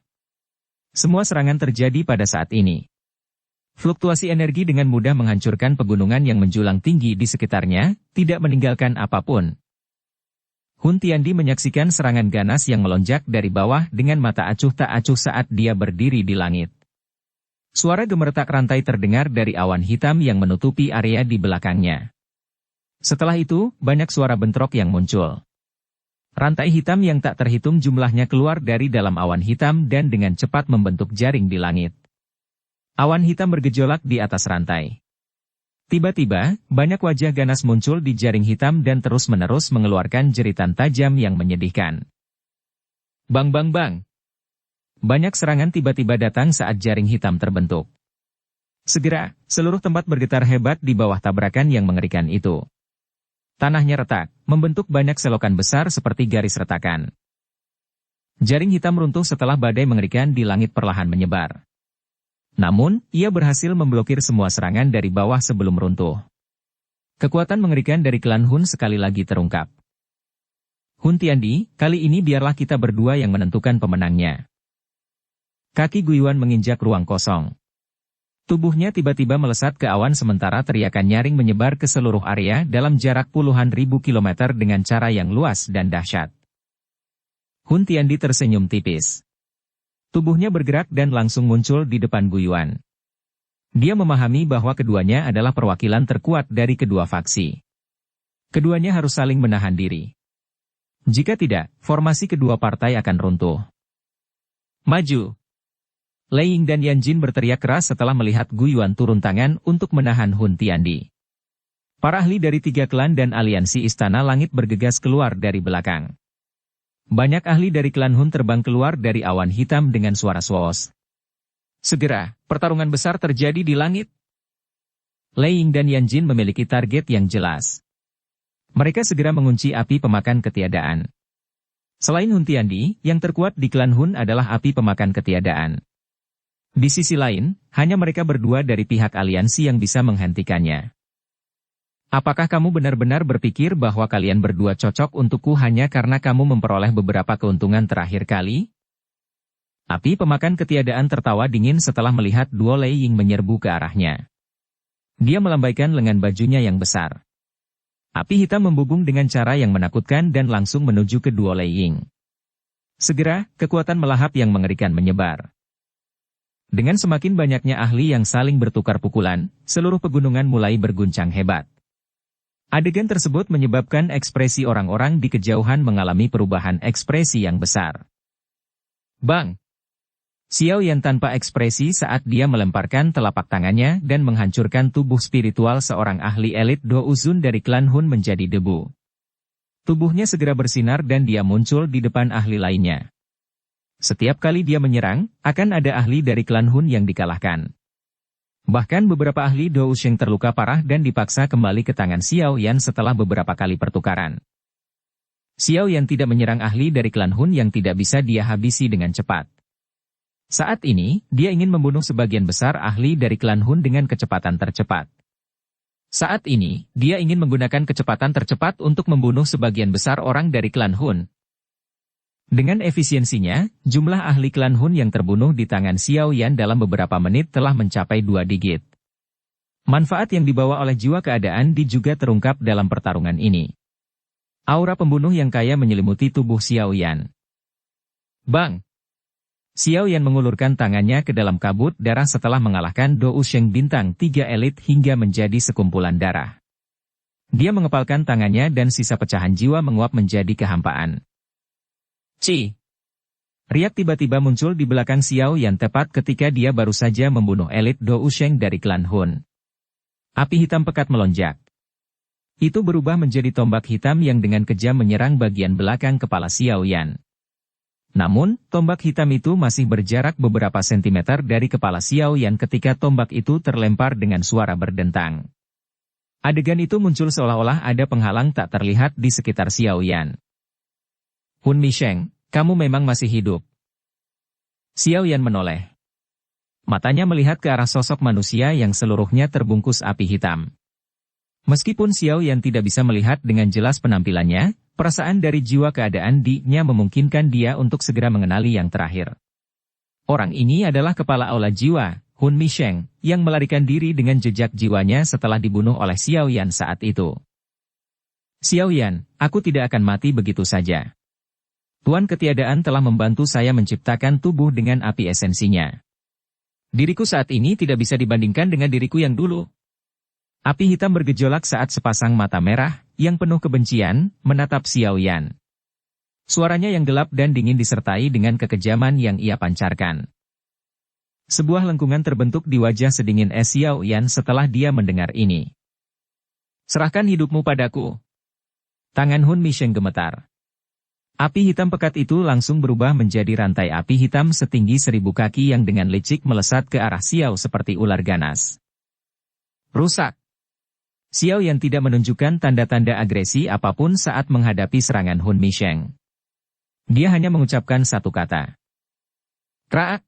Semua serangan terjadi pada saat ini. Fluktuasi energi dengan mudah menghancurkan pegunungan yang menjulang tinggi di sekitarnya, tidak meninggalkan apapun. Hun Tiandi menyaksikan serangan ganas yang melonjak dari bawah dengan mata acuh tak acuh saat dia berdiri di langit. Suara gemeretak rantai terdengar dari awan hitam yang menutupi area di belakangnya. Setelah itu, banyak suara bentrok yang muncul. Rantai hitam yang tak terhitung jumlahnya keluar dari dalam awan hitam dan dengan cepat membentuk jaring di langit. Awan hitam bergejolak di atas rantai. Tiba-tiba, banyak wajah ganas muncul di jaring hitam dan terus-menerus mengeluarkan jeritan tajam yang menyedihkan. Bang bang bang. Banyak serangan tiba-tiba datang saat jaring hitam terbentuk. Segera, seluruh tempat bergetar hebat di bawah tabrakan yang mengerikan itu. Tanahnya retak, membentuk banyak selokan besar seperti garis retakan. Jaring hitam runtuh setelah badai mengerikan di langit perlahan menyebar. Namun, ia berhasil memblokir semua serangan dari bawah sebelum runtuh. Kekuatan mengerikan dari klan Hun sekali lagi terungkap. Hun Tiandi, kali ini biarlah kita berdua yang menentukan pemenangnya. Kaki Gu Yuan menginjak ruang kosong. Tubuhnya tiba-tiba melesat ke awan sementara teriakan nyaring menyebar ke seluruh area dalam jarak puluhan ribu kilometer dengan cara yang luas dan dahsyat. Hun Tiandi tersenyum tipis. Tubuhnya bergerak dan langsung muncul di depan Gu Yuan. Dia memahami bahwa keduanya adalah perwakilan terkuat dari kedua faksi. Keduanya harus saling menahan diri. Jika tidak, formasi kedua partai akan runtuh. Maju! Lei Ying dan Yan Jin berteriak keras setelah melihat Gu Yuan turun tangan untuk menahan Hun Tiandi. Para ahli dari 3 klan dan aliansi Istana Langit bergegas keluar dari belakang. Banyak ahli dari klan Hun terbang keluar dari awan hitam dengan suara swos. Segera, pertarungan besar terjadi di langit. Lei Ying dan Yan Jin memiliki target yang jelas. Mereka segera mengunci api pemakan ketiadaan. Selain Hun Tiandi, yang terkuat di klan Hun adalah api pemakan ketiadaan. Di sisi lain, hanya mereka berdua dari pihak aliansi yang bisa menghentikannya. Apakah kamu benar-benar berpikir bahwa kalian berdua cocok untukku hanya karena kamu memperoleh beberapa keuntungan terakhir kali? Api pemakan ketiadaan tertawa dingin setelah melihat duo Lei Ying menyerbu ke arahnya. Dia melambaikan lengan bajunya yang besar. Api hitam membubung dengan cara yang menakutkan dan langsung menuju ke duo Lei Ying. Segera, kekuatan melahap yang mengerikan menyebar. Dengan semakin banyaknya ahli yang saling bertukar pukulan, seluruh pegunungan mulai berguncang hebat. Adegan tersebut menyebabkan ekspresi orang-orang di kejauhan mengalami perubahan ekspresi yang besar. Bang! Xiao Yan tanpa ekspresi saat dia melemparkan telapak tangannya dan menghancurkan tubuh spiritual seorang ahli elit Do Uzun dari klan Hun menjadi debu. Tubuhnya segera bersinar dan dia muncul di depan ahli lainnya. Setiap kali dia menyerang, akan ada ahli dari klan Hun yang dikalahkan. Bahkan beberapa ahli Do Uzun terluka parah dan dipaksa kembali ke tangan Xiao Yan setelah beberapa kali pertukaran. Xiao Yan tidak menyerang ahli dari klan Hun yang tidak bisa dia habisi dengan cepat. Saat ini, dia ingin membunuh sebagian besar ahli dari klan Hun dengan kecepatan tercepat. Saat ini, dia ingin menggunakan kecepatan tercepat untuk membunuh sebagian besar orang dari klan Hun. Dengan efisiensinya, jumlah ahli klan Hun yang terbunuh di tangan Xiao Yan dalam beberapa menit telah mencapai 2 digit. Manfaat yang dibawa oleh jiwa keadaan Di juga terungkap dalam pertarungan ini. Aura pembunuh yang kaya menyelimuti tubuh Xiao Yan. Bang! Xiao Yan mengulurkan tangannya ke dalam kabut darah setelah mengalahkan Do Uzun bintang 3 elit hingga menjadi sekumpulan darah. Dia mengepalkan tangannya dan sisa pecahan jiwa menguap menjadi kehampaan. Ci! Riak tiba-tiba muncul di belakang Xiao Yan tepat ketika dia baru saja membunuh elit Do Uzun dari klan Hun. Api hitam pekat melonjak. Itu berubah menjadi tombak hitam yang dengan kejam menyerang bagian belakang kepala Xiao Yan. Namun, tombak hitam itu masih berjarak beberapa sentimeter dari kepala Xiao Yan ketika tombak itu terlempar dengan suara berdentang. Adegan itu muncul seolah-olah ada penghalang tak terlihat di sekitar Xiao Yan. Hun Misheng, kamu memang masih hidup. Xiao Yan menoleh. Matanya melihat ke arah sosok manusia yang seluruhnya terbungkus api hitam. Meskipun Xiao Yan tidak bisa melihat dengan jelas penampilannya, perasaan dari jiwa keadaan Di-nya memungkinkan dia untuk segera mengenali yang terakhir. Orang ini adalah kepala aula jiwa, Hun Misheng, yang melarikan diri dengan jejak jiwanya setelah dibunuh oleh Xiao Yan saat itu. Xiao Yan, aku tidak akan mati begitu saja. Tuan Ketiadaan telah membantu saya menciptakan tubuh dengan api esensinya. Diriku saat ini tidak bisa dibandingkan dengan diriku yang dulu. Api hitam bergejolak saat sepasang mata merah, yang penuh kebencian, menatap Xiao Yan. Suaranya yang gelap dan dingin disertai dengan kekejaman yang ia pancarkan. Sebuah lengkungan terbentuk di wajah sedingin es Xiao Yan setelah dia mendengar ini. Serahkan hidupmu padaku. Tangan Hun Misheng gemetar. Api hitam pekat itu langsung berubah menjadi rantai api hitam setinggi 1000 kaki yang dengan licik melesat ke arah Xiao seperti ular ganas. Rusak. Xiao Yan tidak menunjukkan tanda-tanda agresi apapun saat menghadapi serangan Hun Misheng. Dia hanya mengucapkan satu kata. Kraak.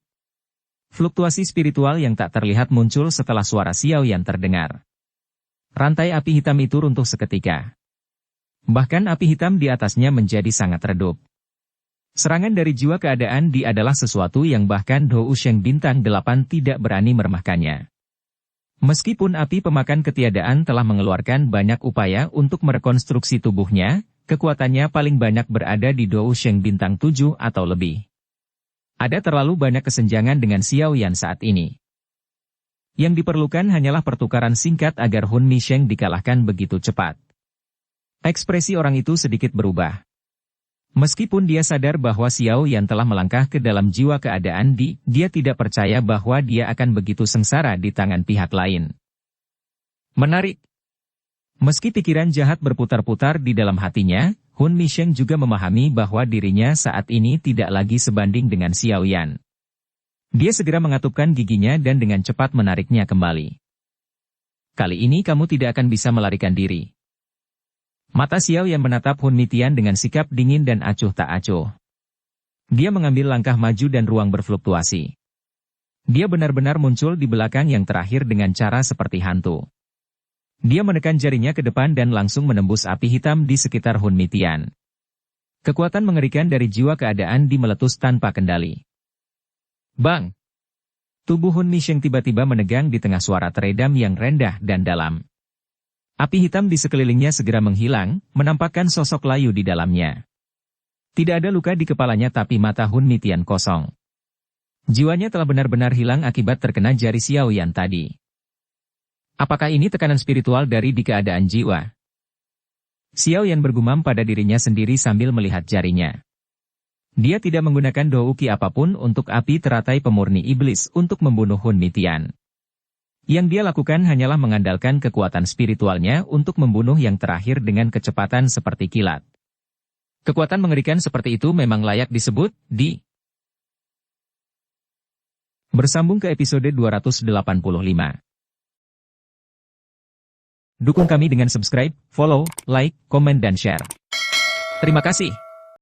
Fluktuasi spiritual yang tak terlihat muncul setelah suara Xiao Yan terdengar. Rantai api hitam itu runtuh seketika. Bahkan api hitam di atasnya menjadi sangat redup. Serangan dari jiwa keadaan Di adalah sesuatu yang bahkan Do Uzun bintang 8 tidak berani meremehkannya. Meskipun api pemakan ketiadaan telah mengeluarkan banyak upaya untuk merekonstruksi tubuhnya, kekuatannya paling banyak berada di Do Uzun bintang 7 atau lebih. Ada terlalu banyak kesenjangan dengan Xiao Yan saat ini. Yang diperlukan hanyalah pertukaran singkat agar Hun Misheng dikalahkan begitu cepat. Ekspresi orang itu sedikit berubah. Meskipun dia sadar bahwa Xiao Yan telah melangkah ke dalam jiwa keadaan Di, dia tidak percaya bahwa dia akan begitu sengsara di tangan pihak lain. Menarik. Meski pikiran jahat berputar-putar di dalam hatinya, Hun Misheng juga memahami bahwa dirinya saat ini tidak lagi sebanding dengan Xiao Yan. Dia segera mengatupkan giginya dan dengan cepat menariknya kembali. Kali ini kamu tidak akan bisa melarikan diri. Mata Xiao Yan menatap Hun Mitian dengan sikap dingin dan acuh tak acuh. Dia mengambil langkah maju dan ruang berfluktuasi. Dia benar-benar muncul di belakang yang terakhir dengan cara seperti hantu. Dia menekan jarinya ke depan dan langsung menembus api hitam di sekitar Hun Mitian. Kekuatan mengerikan dari jiwa keadaan Di meletus tanpa kendali. Bang! Tubuh Hun Misheng tiba-tiba menegang di tengah suara teredam yang rendah dan dalam. Api hitam di sekelilingnya segera menghilang, menampakkan sosok layu di dalamnya. Tidak ada luka di kepalanya tapi mata Hun Mitian kosong. Jiwanya telah benar-benar hilang akibat terkena jari Xiao Yan tadi. Apakah ini tekanan spiritual dari di keadaan jiwa? Xiao Yan bergumam pada dirinya sendiri sambil melihat jarinya. Dia tidak menggunakan douki apapun untuk api teratai pemurni iblis untuk membunuh Hun Mitian. Yang dia lakukan hanyalah mengandalkan kekuatan spiritualnya untuk membunuh yang terakhir dengan kecepatan seperti kilat. Kekuatan mengerikan seperti itu memang layak disebut di. Bersambung ke episode 285. Dukung kami dengan subscribe, follow, like, komen dan share. Terima kasih.